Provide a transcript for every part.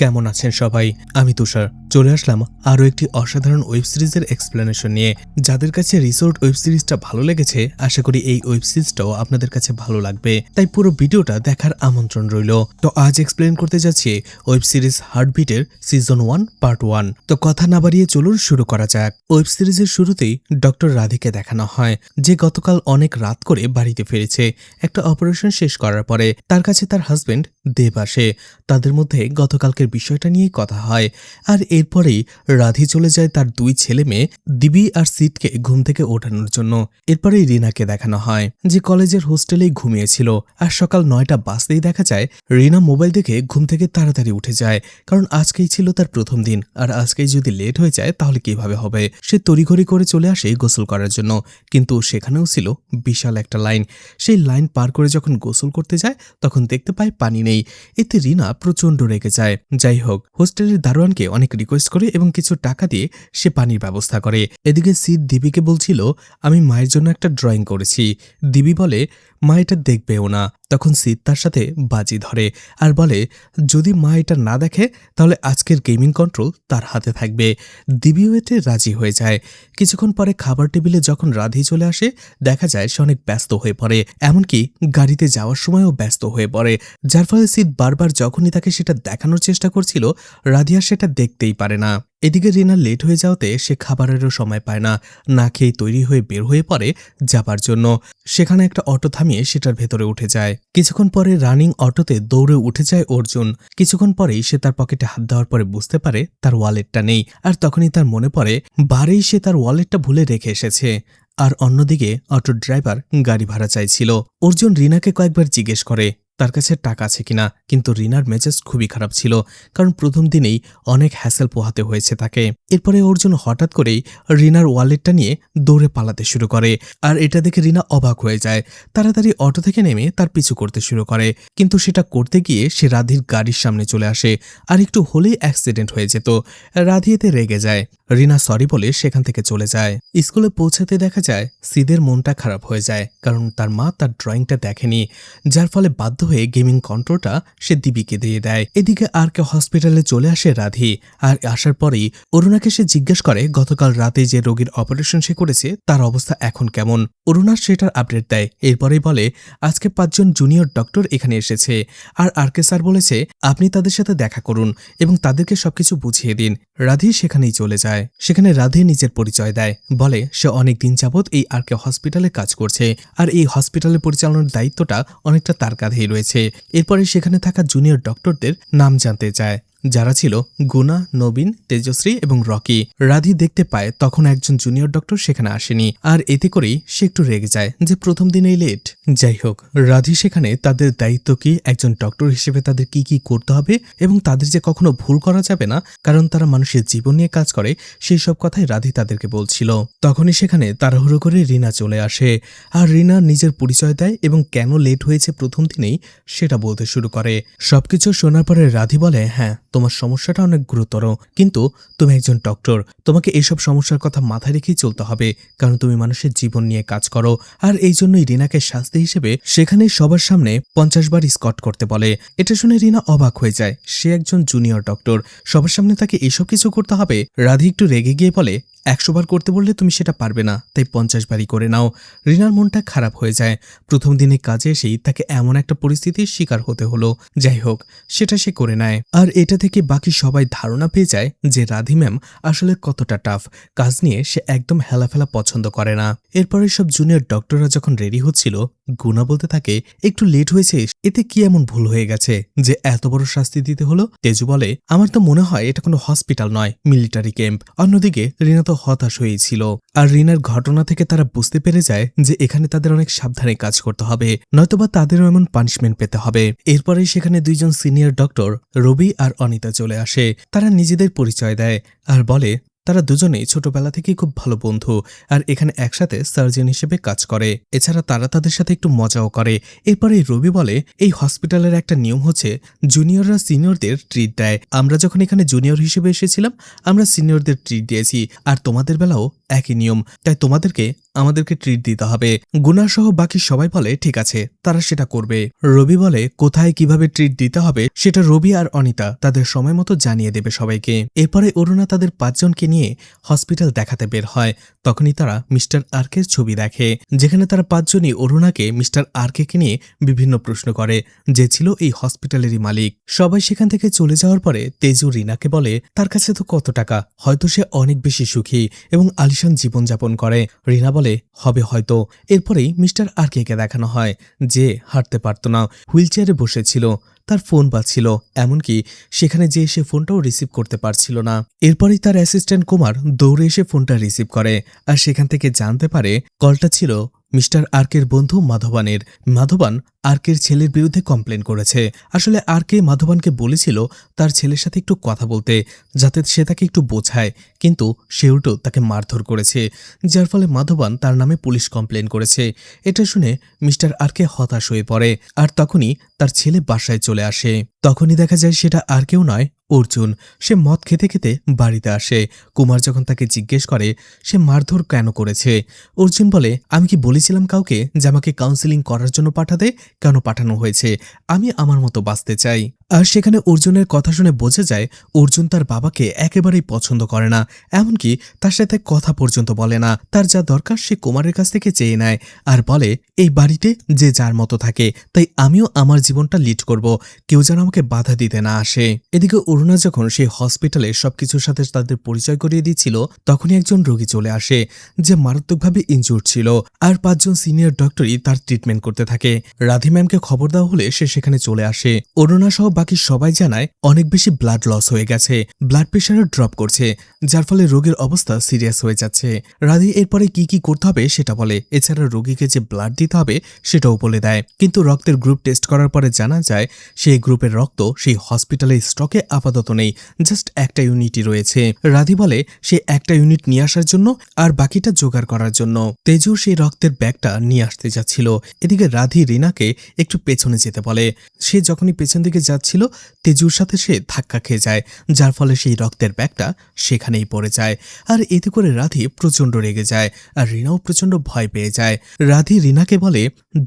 কেমন আছেন সবাই? আমি তুষার চলে আসলাম আরও একটি অসাধারণ ওয়েব সিরিজের এক্সপ্লেনেশন নিয়ে। যাদের কাছে রিসোর্ট ওয়েব সিরিজটা ভালো লেগেছে, আশা করি এই ওয়েব সিরিজটাও আপনাদের কাছে ভালো লাগবে, তাই পুরো ভিডিওটা দেখার আমন্ত্রণ রইল। তো আজ এক্সপ্লেন করতে যাচ্ছি ওয়েব সিরিজ হার্টবিটের সিজন 1 পার্ট 1। তো কথা না বাড়িয়ে চলুন শুরু করা যাক। ওয়েব সিরিজের শুরুতেই ডক্টর রাধিকে দেখানো হয়, যে গতকাল অনেক রাত করে বাড়িতে ফিরেছে একটা অপারেশন শেষ করার পরে। তার কাছে তার হাজবেন্ড দেব আসে। তাদের মধ্যে গতকালকের বিষয়টা নিয়েই কথা হয়, আর এরপরেই রাধি চলে যায় তার দুই ছেলে মেয়ে দিবি আর সিটকে ঘুম থেকে ওঠানোর জন্য। এরপরেই রিনাকে দেখানো হয়, যে কলেজের হোস্টেলেই ঘুমিয়েছিল, আর সকাল 9টা বাজতেই দেখা যায় রিনা মোবাইল দেখে ঘুম থেকে তাড়াতাড়ি উঠে যায়, কারণ আজকেই ছিল তার প্রথম দিন, আর আজকেই যদি লেট হয়ে যায় তাহলে কিভাবে হবে। সে তড়িঘড়ি করে চলে আসে গোসল করার জন্য, কিন্তু সেখানেও ছিল বিশাল একটা লাইন। সেই লাইন পার করে যখন গোসল করতে যায় তখন দেখতে পায় পানি নেই। এতে রিনা প্রচণ্ড রেগে যায়। যাই হোক, হোস্টেলের দারোয়ানকে অনেক রিকোয়েস্ট করে এবং কিছু টাকা দিয়ে সে পানির ব্যবস্থা করে। এদিকে সিদ দিবিকে বলছিল, আমি মায়ের জন্য একটা ড্রয়িং করেছি। দিবি বলে, মা এটা দেখবেও না। তখন সিদ তার সাথে বাজি ধরে আর বলে, যদি মা এটা না দেখে তাহলে আজকের গেমিং কন্ট্রোল তার হাতে থাকবে। দিবিও এতে রাজি হয়ে যায়। কিছুক্ষণ পরে খাবার টেবিলে যখন রাধি চলে আসে, দেখা যায় সে অনেক ব্যস্ত হয়ে পড়ে, এমনকি গাড়িতে যাওয়ার সময়ও ব্যস্ত হয়ে পড়ে, যার ফলে সিদ বারবার যখনই তাকে সেটা দেখানোর চেষ্টা করছিল, রাধি আর সেটা দেখতেই পারে না। এদিকে রিনা লেট হয়ে যাওয়াতে সে খাবারেরও সময় পায় না, না খেয়ে তৈরি হয়ে বের হয়ে পড়ে যাবার জন্য। সেখানে একটা অটো থামিয়ে সেটার ভেতরে উঠে যায়। কিছুক্ষণ পরে রানিং অটোতে দৌড়ে উঠে যায় অর্জুন। কিছুক্ষণ পরেই সে তার পকেটে হাত দেওয়ার পরে বুঝতে পারে তার ওয়ালেটটা নেই, আর তখনই তার মনে পড়ে বারেই সে তার ওয়ালেটটা ভুলে রেখে এসেছে। আর অন্যদিকে অটো ড্রাইভার গাড়ি ভাড়া চাইছিল। অর্জুন রিনাকে কয়েকবার জিজ্ঞেস করে তার কাছে টাকা আছে কিনা, কিন্তু রিনার মেজাজ খুবই খারাপ ছিল, কারণ প্রথম দিনেই অনেক হ্যাসেল পোহাতে হয়েছে তাকে। এরপরে অর্জুন হঠাৎ করেই রিনার ওয়ালেটটা নিয়ে দৌড়ে পালাতে শুরু করে, আর এটা দেখে রিনা অবাক হয়ে যায়। তাড়াতাড়ি অটো থেকে নেমে তার পিছু করতে শুরু করে, কিন্তু সেটা করতে গিয়ে সে রাধির গাড়ির সামনে চলে আসে, আর একটু হলেই অ্যাক্সিডেন্ট হয়ে যেত। রাধি এতে রেগে যায়। রিনা সরি বলে সেখান থেকে চলে যায়। স্কুলে পৌঁছাতে দেখা যায় সিদের মনটা খারাপ হয়ে যায়, কারণ তার মা তার ড্রয়িংটা দেখেনি, যার ফলে বাধ্য হয়ে গেমিং কন্ট্রোলটা সে দিবিকে দিয়ে দেয়। এদিকে আর কে হসপিটালে চলে আসে রাধি, আর আসার পরেই অরুণাকে সে জিজ্ঞেস করে গতকাল রাতে যে রোগীর অপারেশন সে করেছে তার অবস্থা এখন কেমন। অরুণা সেটার আপডেট দেয়। এরপরেই বলে, আজকে 5 জন জুনিয়র ডক্টর এখানে এসেছে, আর কে স্যার বলেছে আপনি তাদের সাথে দেখা করুন এবং তাদেরকে সবকিছু বুঝিয়ে দিন। রাধি সেখানেই চলে যায়। সেখানে রাধি নিজের পরিচয় দেয়, বলে সে অনেক দিন যাবৎ এই আর কে হসপিটালে কাজ করছে, আর এই হসপিটালে পরিচালনার দায়িত্বটা অনেকটা তার কাঁধেই রয়েছে। এরপরে সেখানে থাকা জুনিয়র ডক্টরদের নাম জানতে চায়, যারা ছিল গুনা, নবীন, তেজশ্রী এবং রকি। রাধি দেখতে পায় তখন একজন জুনিয়র ডক্টর সেখানে আসেনি, আর এতে করেই সে একটু রেগে যায় যে প্রথম দিনেই লেট। যাই হোক, রাধি সেখানে তাদের দায়িত্ব কি, একজন ডক্টর হিসেবে তাদের কি কি করতে হবে এবং তাদের যে কখনো ভুল করা যাবে না, কারণ তারা মানুষের জীবন নিয়ে কাজ করে, সেই সব কথাই রাধি তাদেরকে বলছিল। তখনই সেখানে তাড়াহুড়ো করে রিনা চলে আসে, আর রিনা নিজের পরিচয় দেয় এবং কেন লেট হয়েছে প্রথম দিনেই সেটা বলতে শুরু করে। সবকিছু শোনার পরে রাধি বলে, হ্যাঁ তোমার সমস্যাটা অনেক গুরুতর, কিন্তু তুমি একজন ডক্টর, তোমাকে এইসব সমস্যার কথা মাথায় রেখেই চলতে হবে, কারণ তুমি মানুষের জীবন নিয়ে কাজ করো। আর এই জন্যই রিনাকে শাস্তি হিসেবে সেখানে সবার সামনে 50 বার স্কট করতে বলে। এটা শুনে রিনা অবাক হয়ে যায়, সে একজন জুনিয়র ডক্টর, সবার সামনে তাকে এইসব কিছু করতে হবে। রাধি একটু রেগে গিয়ে বলে, 100 বার করতে বললে তুমি সেটা পারবে না, তাই 50 বারই করে নাও। রিনার মনটা খারাপ হয়ে যায়। প্রথম দিনে কাজে এসেই তাকে এমন একটা পরিস্থিতির শিকার হতে হলো। যাই হোক, সেটা সে করে নেয়, আর এটা থেকে বাকি সবাই ধারণা পেয়ে যায় যে রাধি ম্যাম আসলে কতটা টাফ। কাজ নিয়ে সে একদম হেলাফেলা পছন্দ করে না। এরপরে সব জুনিয়র ডক্টররা যখন রেডি হচ্ছিল, গুনা বলতে থাকে, একটু লেট হয়েছে, এতে কি এমন ভুল হয়ে গেছে যে এত বড় শাস্তি দিতে হলো। তেজু বলে, আমার তো মনে হয় এটা কোনো হসপিটাল নয়, মিলিটারি ক্যাম্প। অন্যদিকে রিনা তো হতাশ হয়েছিল, আর রিনার ঘটনা থেকে তারা বুঝতে পেরে যায় যে এখানে তাদের অনেক সাবধানে কাজ করতে হবে, নয়তোবা তাদেরও এমন পানিশমেন্ট পেতে হবে। এরপরে সেখানে দুইজন সিনিয়র ডক্টর রবি আর অনিতা চলে আসে। তারা নিজেদের পরিচয় দেয় আর বলে তারা দুজনেই ছোটবেলা থেকেই খুব ভালো বন্ধু, আর এখানে একসাথে সার্জন হিসেবে কাজ করে। এছাড়া তারা তাদের সাথে একটু মজাও করে। এরপরে রবি বলে, এই হসপিটালের একটা নিয়ম হচ্ছে জুনিয়ররা সিনিয়রদের ট্রিট দেয়। আমরা যখন এখানে জুনিয়র হিসেবে এসেছিলাম, আমরা সিনিয়রদের ট্রিট দিয়েছি, আর তোমাদের বেলাও একই নিয়ম, তাই তোমাদেরকে আমাদেরকে ট্রিট দিতে হবে। গুনা সহ বাকি সবাই বলে ঠিক আছে, তারা সেটা করবে। রবি বলে কোথায় কিভাবে ট্রিট দিতে হবে সেটা রবি আর অনিতা তাদের সময় মতো জানিয়ে দেবে সবাইকে। এরপরে অরুণা তাদের 5 জনকে নিয়ে হসপিটাল দেখাতে বের হয়। তখনই তারা মিস্টার আরকের ছবি দেখে, যেখানে তারা 5 জনই অরুণাকে মিস্টার আরকে নিয়ে বিভিন্ন প্রশ্ন করে, যে ছিল এই হসপিটালেরই মালিক। সবাই সেখান থেকে চলে যাওয়ার পরে তেজু রিনাকে বলে তার কাছে তো কত টাকা, হয়তো সে অনেক বেশি সুখী এবং আলিশান জীবনযাপন করে। রিনা বলে হবে হয়তো। এরপরেই মিস্টার আরকে দেখানো হয়, যে হাঁটতে পারত না, হুইল চেয়ারে বসেছিল, তার ফোন বাজছিল, এমনকি সেখানে যে সে ফোনটাও রিসিভ করতে পারছিল না। এরপরেই তার অ্যাসিস্ট্যান্ট কুমার দৌড়ে এসে ফোনটা রিসিভ করে, আর সেখান থেকে জানতে পারে কলটা ছিল মিস্টার আরকের বন্ধু মাধবানের। মাধবান আরকের ছেলের বিরুদ্ধে কমপ্লেন করেছে। আসলে আরকে মাধবানকে বলেছিল তার ছেলের সাথে একটু কথা বলতে, যাতে সে তাকে একটু বোঝায়, কিন্তু সে উল্টো তাকে মারধর করেছে, যার ফলে মাধবান তার নামে পুলিশ কমপ্লেন করেছে। এটা শুনে মিস্টার আরকে হতাশ হয়ে পড়ে, আর তখনই তার ছেলে বাসায় চলে আসে। তখনই দেখা যায় সেটা আর কেউ নয়, অর্জুন। সে মদ খেতে খেতে বাড়িতে আসে। কুমার যখন তাকে জিজ্ঞেস করে সে মারধর কেন করেছে, অর্জুন বলে আমি কি বলেছিলাম কাউকে যে আমাকে কাউন্সিলিং করার জন্য পাঠাতে? কেন পাঠানো হয়েছে? আমি আমার মতো বাঁচতে চাই। আর সেখানে অর্জুনের কথা শুনে বোঝা যায় অর্জুন তার বাবাকে একেবারেই পছন্দ করে না, এমনকি তার সাথে কথা পর্যন্ত বলে না। তার যা দরকার সে কুমারের কাছ থেকে চেয়ে নেয়, আর বলে এই বাড়িতে যে যার মতো থাকে, তাই আমিও আমার জীবনটা লিড করব, কেউ যেন আমাকে বাধা দিতে না আসে। এদিকে অরুণা যখন সেই হসপিটালে সবকিছুর সাথে তাদের পরিচয় করিয়ে দিচ্ছিল, তখনই একজন রোগী চলে আসে যে মারাত্মকভাবে ইনজুর্ড ছিল, আর 5 জন সিনিয়র ডক্টরই তার ট্রিটমেন্ট করতে থাকে। রাধি ম্যামকে খবর দেওয়া হলে সে সেখানে চলে আসে। অরুণা সহ বাকি সবাই জানায় অনেক বেশি ব্লাড লস হয়ে গেছে, ব্লাড প্রেশারও ড্রপ করছে, যার ফলে রোগীর অবস্থা সিরিয়াস হয়ে যাচ্ছে। রাধি এরপরে কি কি করতে হবে সেটা বলে, এছাড়া রোগীকে যে ব্লাড দিতে হবে সেটাও বলে দেয়। কিন্তু রক্তের গ্রুপ টেস্ট করার পরে জানা যায় সেই গ্রুপের রক্ত সেই হসপিটালে স্টকে আপাতত নেই, জাস্ট একটা ইউনিটই রয়েছে। রাধি বলে সে একটা ইউনিট নিয়ে আসার জন্য আর বাকিটা জোগাড় করার জন্য। তেজু সেই রক্তের ব্যাগটা নিয়ে আসতে যাচ্ছিল। এদিকে রাধি রিনাকে একটু পেছনে যেতে বলে। সে যখনই পেছন দিকে যাচ্ছিল তেজুর সাথে সে ধাক্কা খেয়ে যায়, যার ফলে সেই রক্তের ব্যাগটা সেখানেই পড়ে যায়। আর এতে করে রাধি প্রচণ্ড রেগে যায়, আর রিনাও প্রচণ্ড ভয় পেয়ে যায়। রাধি রিনাকে বলে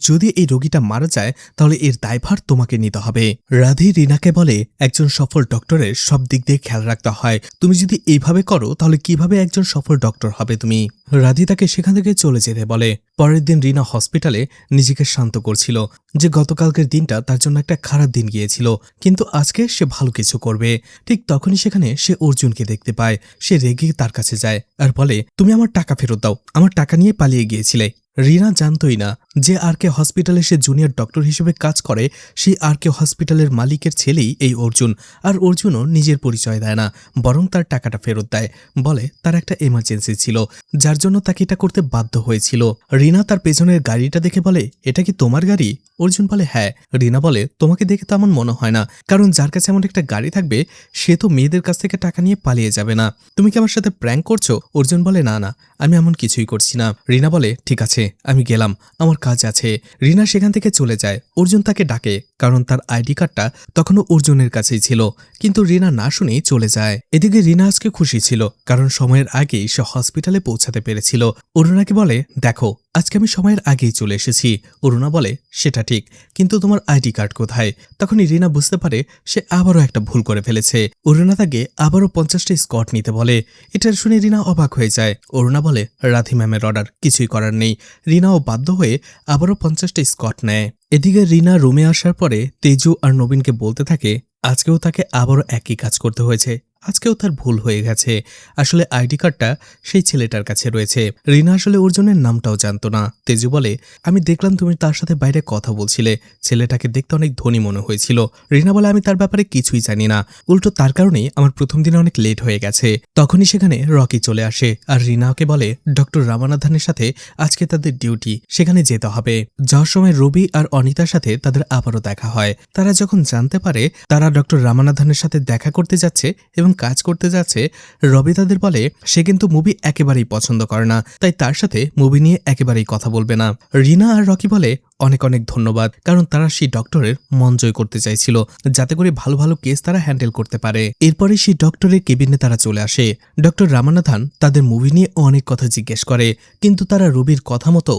যদি এই রোগীটা মারা যায় তাহলে এর দায়ভার তোমাকে নিতে হবে। রাধি রিনাকে বলে একজন সফল ডক্টরের সব দিক দিয়ে খেয়াল রাখতে হয়, তুমি যদি এইভাবে করো তাহলে কিভাবে একজন সফল ডক্টর হবে তুমি? রাধি তাকে সেখান থেকে চলে যেতে বলে। পরের দিন রিনা হসপিটালে নিজেকে শান্ত করছিল যে গতকালকের দিনটা তার জন্য একটা খারাপ দিন গিয়েছিল, কিন্তু আজকে সে ভালো কিছু করবে। ঠিক তখনই সেখানে সে অর্জুনকে দেখতে পায়। সে রেগে তার কাছে যায় আর বলে তুমি আমার টাকা ফেরত দাও, আমার টাকা নিয়ে পালিয়ে গিয়েছিলে। রিনা জানতই না যে আরকে হসপিটালে সে জুনিয়র ডক্টর হিসেবে কাজ করে, সেই আরকে হসপিটালের মালিকের ছেলেই এই অর্জুন। আর অর্জুনও নিজের পরিচয় দেয় না, বরং তার টাকাটা ফেরত দেয়, বলে তার একটা এমার্জেন্সি ছিল যার জন্য তাকে এটা করতে বাধ্য হয়েছিল। রিনা তার পেছনের গাড়িটা দেখে বলে এটা কি তোমার গাড়ি? অর্জুন বলে হ্যাঁ। রিনা বলে তোমাকে দেখে তেমন মনে হয় না, কারণ যার কাছে এমন একটা গাড়ি থাকবে সে তো মেয়েদের কাছ থেকে টাকা নিয়ে পালিয়ে যাবে না। তুমি কি আমার সাথে প্র্যাঙ্ক করছো? অর্জুন বলে না না, আমি এমন কিছুই করছি না। রিনা বলে ঠিক আছে আমি গেলাম, আমার কাজ আছে। রিনা সেখান থেকে চলে যায়। অর্জুন তাকে ডাকে, কারণ তার আইডি কার্ডটা তখনও অর্জুনের কাছেই ছিল, কিন্তু রিনা না শুনেই চলে যায়। এদিকে রিনা আজকে খুশি ছিল, কারণ সময়ের আগেই সে হসপিটালে পৌঁছাতে পেরেছিল। অরুণাকে বলে দেখো আজকে আমি সময়ের আগেই চলে এসেছি। অরুণা বলে সেটা ঠিক, কিন্তু তোমার আইডি কার্ড কোথায়? তখনই রিনা বুঝতে পারে সে আবারও একটা ভুল করে ফেলেছে। অরুণা তাকে আবারও 50টা স্কট নিতে বলে। এটা শুনে রিনা অবাক হয়ে যায়। অরুণা বলে রাধি ম্যামের অর্ডার, কিছুই করার নেই। রিনাও বাধ্য হয়ে আবারও 50টা স্কট নেয়। এদিকে রিনা রুমে আসার পরে তেজু আর নবীনকে বলতে থাকে আজকেও তাকে আবারও একই কাজ করতে হয়েছে, আজকেও তার ভুল হয়ে গেছে। আসলে আইডি কার্ডটা সেই ছেলেটার কাছে রয়েছে। রিনা আসলে অর্জুনের নামটাও জানতো না। তেজু বলে আমি দেখলাম তুমি তার সাথে বাইরে কথা বলছিলে, ছেলেটাকে দেখতে অনেক ধনী মনে হয়েছিল। রিনা বলে আমি তার ব্যাপারে কিছুই জানি না, উল্টো তার কারণেই আমার প্রথম দিনে অনেক লেট হয়ে গেছে। তখনই সেখানে রকি চলে আসে আর রিনাকে বলে ডক্টর রামানাথনের সাথে আজকে তাদের ডিউটি, সেখানে যেতে হবে। যাওয়ার সময় রবি আর অনিতার সাথে তাদের আবারও দেখা হয়। তারা যখন জানতে পারে তারা ডক্টর রামানাথনের সাথে দেখা করতে যাচ্ছে এবং কাজ করতে যাচ্ছে, রবি তাদের বলে সে কিন্তু মুভি একেবারেই পছন্দ করে না, তাই তার সাথে মুভি নিয়ে একেবারেই কথা বলবে না। রিনা আর রকি বলে অনেক অনেক ধন্যবাদ, কারণ তারা সেই ডক্টরের মন জয় করতে চাইছিল, যাতে করে ভালো ভালো কেস তারা হ্যান্ডেল করতে পারে। এরপরে সেই ডক্টরের কেবিনে তারা চলে আসে। ডক্টর রামানাথান তাদের মুভি নিয়ে অনেক কথা জিজ্ঞেস করে, কিন্তু তারা রবির কথা মতো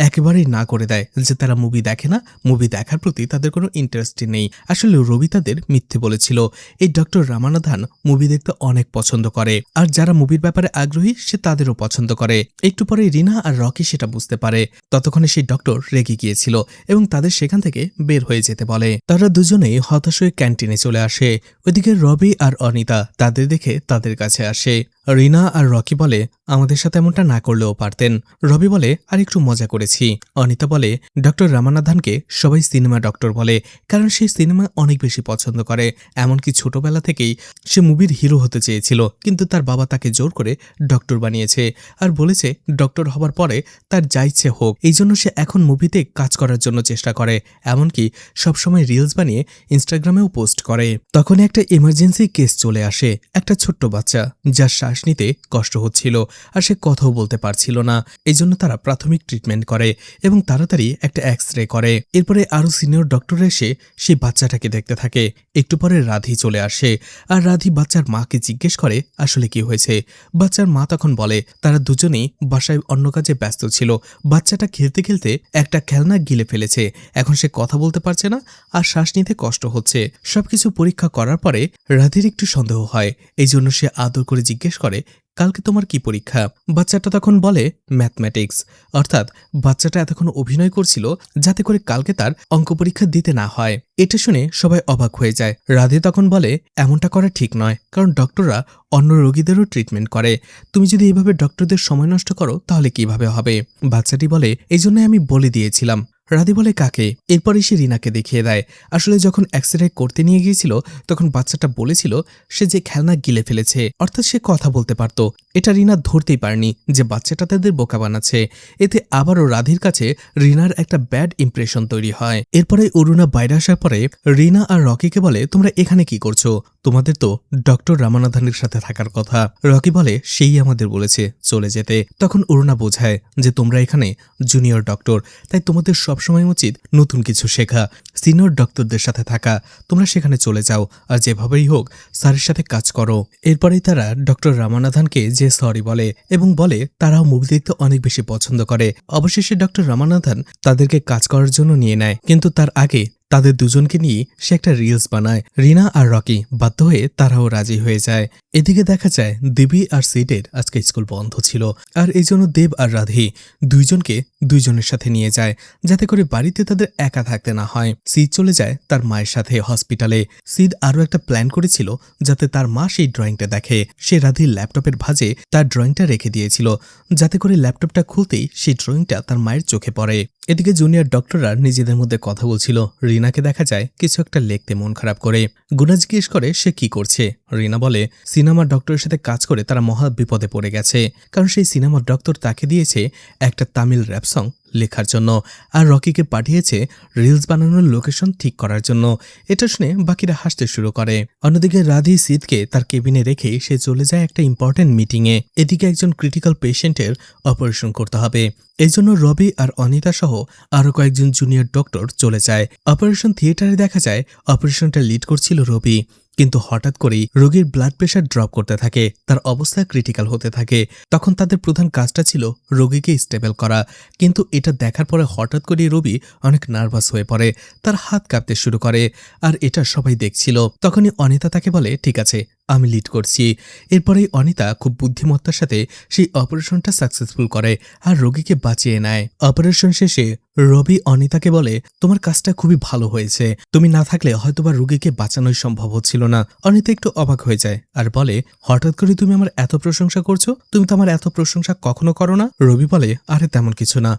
একেবারেই না করে দেয় যে তারা মুভি দেখে না, মুভি দেখার প্রতি তাদের কোনো ইন্টারেস্টই নেই। আসলে রবি তাদের মিথ্যে বলেছিল। এই ডক্টর রামানাথান মুভি দেখতে অনেক পছন্দ করে, আর যারা মুভির ব্যাপারে আগ্রহী সে তাদেরও পছন্দ করে। একটু পরে রিনা আর রকি সেটা বুঝতে পারে। ততক্ষণে সেই ডক্টর রেগে গিয়েছিল এবং তাদের সেখান থেকে বের হয়ে যেতে বলে। তারা দুজনেই হতাশ হয়ে ক্যান্টিনে চলে আসে। ওইদিকে রবি আর অনিতা তাদের দেখে তাদের কাছে আসে। রিনা আর রকি বলে, আমাদের সাথে এমনটা না করলেও পারতেন। রবি বলে, আর একটু মজা করেছি। অনিতা বলে, ডক্টর রামানাথানকে সবাই সিনেমা ডক্টর বলে, কারণ সে সিনেমা অনেক বেশি পছন্দ করে। এমনকি ছোটবেলা থেকেই সে মুভির হিরো হতে চেয়েছিল, কিন্তু তার বাবা তাকে জোর করে ডক্টর বানিয়েছে আর বলেছে ডক্টর হবার পরে তার যা ইচ্ছে হোক। এই জন্য সে এখন মুভিতে কাজ করার জন্য চেষ্টা করে, এমনকি সবসময় রিলস বানিয়ে ইনস্টাগ্রামেও পোস্ট করে। তখন একটা ইমার্জেন্সি কেস চলে আসে। একটা ছোট্ট বাচ্চা যার শ্বাস নিতে কষ্ট হচ্ছিল আর সে কথাও বলতে পারছিল না। এই জন্য তারা প্রাথমিক ট্রিটমেন্ট করে এবং তাড়াতাড়ি একটা এক্স-রে করে। এরপরে আরও সিনিয়র ডক্টর এসে সেই বাচ্চাটাকে দেখতে থাকে। একটু পরে রাধি চলে আসে আর রাধি বাচ্চার মাকে জিজ্ঞেস করে আসলে কি হয়েছে। বাচ্চার মা তখন বলে তারা দুজনেই বাসায় অন্য কাজে ব্যস্ত ছিল। বাচ্চাটা খেলতে খেলতে একটা খেলনা গিলে ফেলেছে, এখন সে কথা বলতে পারছে না আর শ্বাস নিতে কষ্ট হচ্ছে। সবকিছু পরীক্ষা করার পরে রাধির একটু সন্দেহ হয়, এই জন্য সে আদর করে জিজ্ঞেস করে কালকে তোমার কি পরীক্ষা। বাচ্চাটা তখন বলে ম্যাথমেটিক্স। অর্থাৎ বাচ্চাটা এতক্ষণ অভিনয় করছিল যাতে করে কালকে তার অঙ্ক পরীক্ষা দিতে না হয়। এটা শুনে সবাই অবাক হয়ে যায়। রাধে তখন বলে এমনটা করা ঠিক নয়, কারণ ডক্টররা অন্য রোগীদেরও ট্রিটমেন্ট করে। তুমি যদি এভাবে ডক্টরদের সময় নষ্ট করো তাহলে কিভাবে হবে। বাচ্চাটি বলে এই জন্য আমি বলে দিয়েছিলাম। রাধি বলে কাকে। এরপরে সে রিনাকে দেখিয়ে দেয়। আসলে যখন এক্স-রে করতে নিয়ে গিয়েছিল তখন বাচ্চাটা বলেছিল সে যে খেলনা গিলে ফেলেছে, অর্থাৎ সে কথা বলতে পারত। এটা রিনা ধরতেই পারেনি যে বাচ্চাটা তাদের বোকা বানাচ্ছে। এতে আবারও রাধির কাছে রিনার একটা ব্যাড ইমপ্রেশন তৈরি হয়। এরপরে অরুণা বাইরে আসার পরে রিনা আর রকিকে বলে তোমরা এখানে কি করছো, তোমাদের তো ডক্টর রামানাথানের সাথে থাকার কথা। রকি বলে সেই আমাদের বলেছে চলে যেতে। তখন অরুণা বোঝায় যে তোমরা এখানে জুনিয়র ডক্টর, তাই তোমাদের সবসময় উচিত নতুন কিছু শেখা, সিনিয়র ডক্টরদের সাথে থাকা। তোমরা সেখানে চলে যাও আর যেভাবেই হোক স্যারের সাথে কাজ করো। এরপরেই তারা ডক্টর রামানাথানকে যে সরি বলে এবং বলে তারাও মুভি দেখতে অনেক বেশি পছন্দ করে। অবশেষে ডক্টর রামানাথান তাদেরকে কাজ করার জন্য নিয়ে নেয়, কিন্তু তার আগে তাদের দুজনকে নিয়ে সে একটা রিলস বানায়। রিনা আর রকি বাধ্য হয়ে তারাও রাজি হয়ে যায়। এদিকে দেখা যায় দেবী আর সিডের আজকে স্কুল বন্ধ ছিল, আর এই জন্য দেব আর রাধি দুইজনকে দুইজনের সাথে নিয়ে যায় যাতে করে বাড়িতে তাদের একা থাকতে না হয়। সিদ চলে যায় তার মায়ের সাথে হসপিটালে। সিদ আরও একটা প্ল্যান করেছিল যাতে তার মা সেই ড্রয়িংটা দেখে। সে রাধির ল্যাপটপের ভাঁজে তার ড্রয়িংটা রেখে দিয়েছিল যাতে করে ল্যাপটপটা খুলতেই সেই ড্রয়িংটা তার মায়ের চোখে পড়ে। এদিকে জুনিয়র ডক্টররা নিজেদের মধ্যে কথা বলছিল। রিনাকে দেখা যায় কিছু একটা লিখতে মন খারাপ করে। গুনা জিজ্ঞেস করে সে কি করছে। রিনা বলে সিনেমার ডক্টরের সাথে কাজ করে তারা মহা বিপদে পড়ে গেছে, কারণ সেই সিনেমার ডক্টর তাকে দিয়েছে একটা তামিল র্যাপ সং লেখার জন্য আর রকিকে পাঠিয়েছে রিলস বানানোর লোকেশন ঠিক করার জন্য। এটা শুনে বাকিরা হাসতে শুরু করে। অন্যদিকে রাধি সিদকে তার কেবিনে রেখে সে চলে যায় একটা ইম্পর্টেন্ট মিটিংয়ে। এদিকে একজন ক্রিটিক্যাল পেশেন্টের অপারেশন করতে হবে, এই জন্য রবি আর অনিতা সহ আরও কয়েকজন জুনিয়র ডক্টর চলে যায়। অপারেশন থিয়েটারে দেখা যায় অপারেশনটা লিড করছিল রবি, কিন্তু হঠাৎ করেই রোগীর ব্লাড প্রেশার ড্রপ করতে থাকে, তার অবস্থা ক্রিটিক্যাল হতে থাকে। তখন তাদের প্রধান কাজটা ছিল রোগীকে স্টেবল করা, কিন্তু এটা দেখার পরে হঠাৎ করেই রবি অনেক নার্ভাস হয়ে পড়ে, তার হাত কাঁপতে শুরু করে, আর এটা সবাই দেখছিল। তখনই অনিতা তাকে বলে ঠিক আছে আমি লিড করছি। এরপরেই অনিতা খুব বুদ্ধিমত্তার সাথে সেই অপারেশনটা সাকসেসফুল করে আর রোগীকে বাঁচিয়ে নেয়। অপারেশন শেষে রবি অনিতাকে বলে তোমার কাজটা খুবই ভালো হয়েছে, তুমি না থাকলে হয়তোবা রোগীকে বাঁচানোই সম্ভব হচ্ছিল না। অনিতা একটু অবাক হয়ে যায় আর বলে হঠাৎ করে তুমি আমার এত প্রশংসা করছো, তুমি তো আমার এত প্রশংসা কখনো করো না। রবি বলে আরে তেমন কিছু না,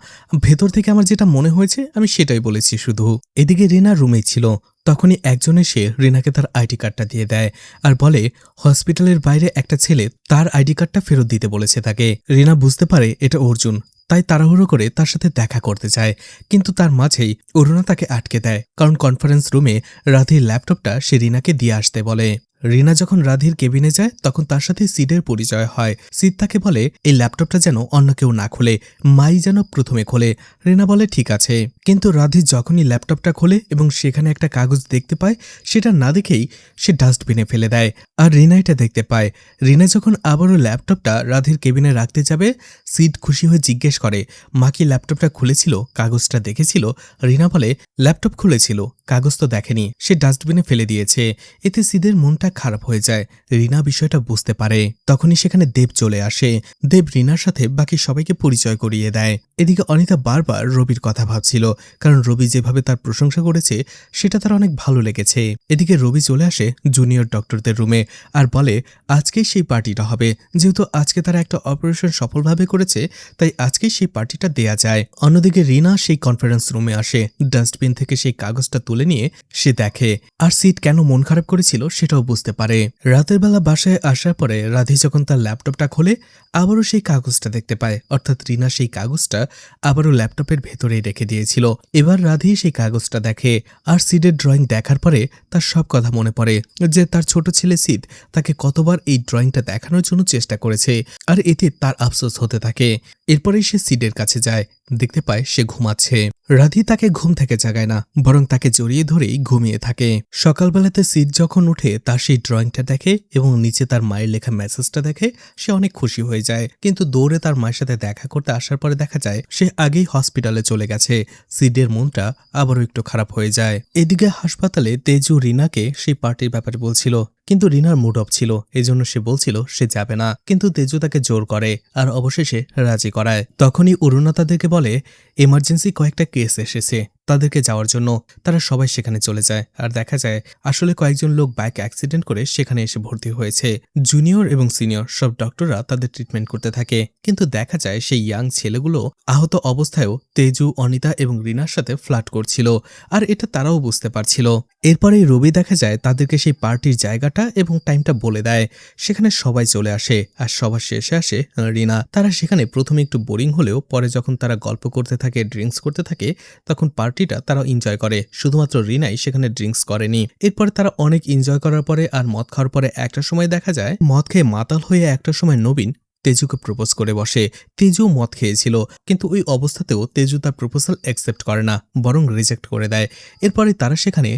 ভেতর থেকে আমার যেটা মনে হয়েছে আমি সেটাই বলেছি শুধু। এদিকে রিনা রুমেই ছিল, তখনই একজন এসে রিনাকে তার আইডি কার্ডটা দিয়ে দেয় আর বলে হসপিটালের বাইরে একটা ছেলে তার আইডি কার্ডটা ফেরত দিতে বলেছে তাকে। রিনা বুঝতে পারে এটা অর্জুন, তাই তাড়াহুড়ো করে তার সাথে দেখা করতে চায়, কিন্তু তার মাঝেই অরুণা তাকে আটকে দেয়, কারণ কনফারেন্স রুমে রাধির ল্যাপটপটা সে রিনাকে দিয়ে আসতে বলে। রিনা যখন রাধির কেবিনে যায় তখন তার সাথে সিডের পরিচয় হয়। সিড তাকে বলে এই ল্যাপটপটা যেন অন্য কেউ না খোলে, মাই যেন প্রথমে খোলে। রিনা বলে ঠিক আছে, কিন্তু রাধি যখনই ল্যাপটপটা খোলে এবং সেখানে একটা কাগজ দেখতে পায়, সেটা না দেখেই সে ডাস্টবিনে ফেলে দেয়। আর রিনা এটা দেখতে পায়। রিনা যখন আবারও ল্যাপটপটা রাধির কেবিনে রাখতে যাবে, সিড খুশি হয়ে জিজ্ঞেস করে মা কি ল্যাপটপটা খুলেছিল, কাগজটা দেখেছিল? রিনা বলে ল্যাপটপ খুলেছিল, কাগজ তো দেখেনি, সে ডাস্টবিনে ফেলে দিয়েছে। এতে সিদের মনটা খারাপ হয়ে যায়। রিনা বিষয়টা বুঝতে পারে। তখনই সেখানে দেব চলে আসে। দেব রিনার সাথে বাকি সবাইকে পরিচয় করিয়ে দেয়। এদিকে অনিতা বারবার রবির কথা ভাবছিল, কারণ রবি যেভাবে তার প্রশংসা করেছে সেটা তার অনেক ভালো লেগেছে। এদিকে রবি চলে আসে জুনিয়র ডক্টরদের রুমে আর বলে আজকেই সেই পার্টিটা হবে, যেহেতু আজকে তারা একটা অপারেশন সফলভাবে করেছে, তাই আজকেই সেই পার্টিটা দেয়া যায়। অন্যদিকে রিনা সেই কনফারেন্স রুমে আসে। ডাস্টবিন থেকে সেই কাগজটা তুলে নিয়ে সে দেখে, আর সিট কেন মন খারাপ করেছিল সেটাও বুঝতে পারে। রাতের বেলা বাসায় আসার পরে রাধি যখন তার ল্যাপটপটা খোলে, আবারও সেই কাগজটা দেখতে পায়, অর্থাৎ রিনা সেই কাগজটা আবারও ল্যাপটপের ভেতরেই রেখে দিয়েছিল। এবার রাধি সেই কাগজটা দেখে, আর সিডের ড্রয়িং দেখার পরে তার সব কথা মনে পড়ে, যে তার ছোট ছেলে সিদ তাকে কতবার এই ড্রয়িংটা দেখানোর জন্য চেষ্টা করেছে, আর এতে তার আফসোস হতে থাকে। এরপরেই সে সিডের কাছে যায়, দেখতে পায় সে ঘুমাচ্ছে। রাধি তাকে ঘুম থেকে জাগায় না, বরং তাকে জড়িয়ে ধরেই ঘুমিয়ে থাকে। সকালবেলাতে সিড যখন উঠে তার সেই ড্রয়িংটা দেখে এবং নিচে তার মায়ের লেখা মেসেজটা দেখে, সে অনেক খুশি হয়ে যায়। কিন্তু দৌড়ে তার মায়ের সাথে দেখা করতে আসার পরে দেখা যায় সে আগেই হসপিটালে চলে গেছে। সিডের মনটা আবারও একটু খারাপ হয়ে যায়। এদিকে হাসপাতালে তেজু রিনাকে সেই পার্টির ব্যাপারে বলছিল, কিন্তু রিনার মুড অফ ছিল, এজন্য সে বলছিল সে যাবে না, কিন্তু তেজু তাকে জোর করে আর অবশেষে রাজি করায়। তখনই অরুণা তাদেরকে বলে এমার্জেন্সি কয়েকটা কেস এসেছে, তাদেরকে যাওয়ার জন্য। তারা সবাই সেখানে চলে যায়, আর দেখা যায় আসলে কয়েকজন লোক বাইক অ্যাক্সিডেন্ট করে সেখানে এসে ভর্তি হয়েছে। জুনিয়র এবং সিনিয়র সব ডক্টররা তাদের ট্রিটমেন্ট করতে থাকে, কিন্তু দেখা যায় সেই ইয়াং ছেলেগুলো আহত অবস্থায়ও তেজু, অনিতা এবং রিনার সাথে ফ্লার্ট করছিল, আর এটা তারাও বুঝতে পারছিল। এরপরে রবি দেখা যায় তাদেরকে সেই পার্টির জায়গাটা এবং টাইমটা বলে দেয়। সেখানে সবাই চলে আসে, আর সবার শেষে আসে রিনা। তারা সেখানে প্রথমে একটু বোরিং হলেও পরে যখন তারা গল্প করতে থাকে, ড্রিঙ্কস করতে থাকে, তখন পার্টিটা তারা এনজয় করে। শুধুমাত্র রিনাই সেখানে ড্রিঙ্কস করেনি। এরপরে তারা অনেক এনজয় করার পরে আর মদ খাওয়ার পরে একটা সময় দেখা যায় মদ খেয়ে মাতাল হয়ে একটা সময় নবীন তেজুকে প্রপোজ করে বসে। তেজু মদ খেয়েছিল, কিন্তু ওই অবস্থাতেও তেজু তার প্রপোজাল অ্যাকসেপ্ট করে না, বরং রিজেক্ট করে দেয়। এরপরে তারা সেখানে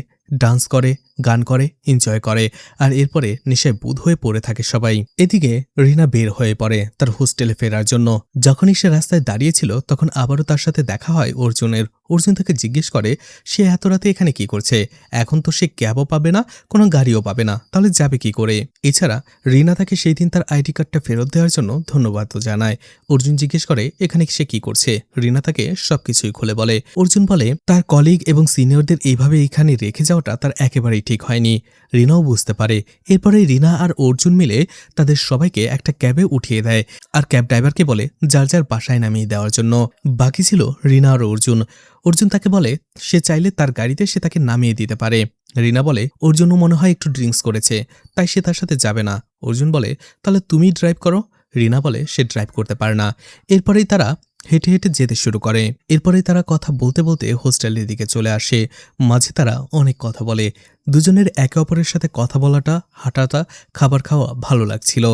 ডান্স করে, গান করে, এনজয় করে, আর এরপরে নেশায় বুঁদ হয়ে পড়ে থাকে সবাই। এদিকে রিনা বের হয়ে পড়ে তার হোস্টেলে ফেরার জন্য। যখনই সে রাস্তায় দাঁড়িয়েছিল তখন আবারও তার সাথে দেখা হয় অর্জুনের। অর্জুন তাকে জিজ্ঞেস করে সে এত রাতে এখানে কি করছে, এখন তো সে ক্যাবও পাবে না, কোনো গাড়িও পাবে না, তাহলে যাবে কি করে? এছাড়া রিনা তাকে সেই দিন তার আইডি কার্ডটা ফেরত দেওয়ার জন্য ধন্যবাদও জানায়। অর্জুন জিজ্ঞেস করে এখানে সে কি করছে। রিনা তাকে সবকিছুই খুলে বলে। অর্জুন বলে তার কলিগ এবং সিনিয়রদের এইভাবে এখানে রেখে যাওয়াটা তার একেবারেই ঠিক হয়নি। রিনাও বুঝতে পারে। এরপরে রিনা আর অর্জুন মিলে তাদের সবাইকে একটা ক্যাবে উঠিয়ে দেয়, আর ক্যাব ড্রাইভারকে বলে যার যার বাসায় নামিয়ে দেওয়ার জন্য। বাকি ছিল রিনা আর অর্জুন। অর্জুন তাকে বলে সে চাইলে তার গাড়িতে সে তাকে নামিয়ে দিতে পারে। রিনা বলে অর্জুনও মনে হয় একটু ড্রিঙ্কস করেছে, তাই সে তার সাথে যাবে না। অর্জুন বলে তাহলে তুমি ড্রাইভ করো। রিনা বলে সে ড্রাইভ করতে পারে না। এরপরেই তারা হেঁটে হেঁটে যেতে শুরু করে। এরপরে তারা কথা বলতে বলতে হোস্টেলের দিকে চলে আসে। মাঝে তারা অনেক কথা বলে। দুজনের একে অপরের সাথে কথা বলাটা, হাঁটাটা, খাবার খাওয়া ভালো লাগছিল।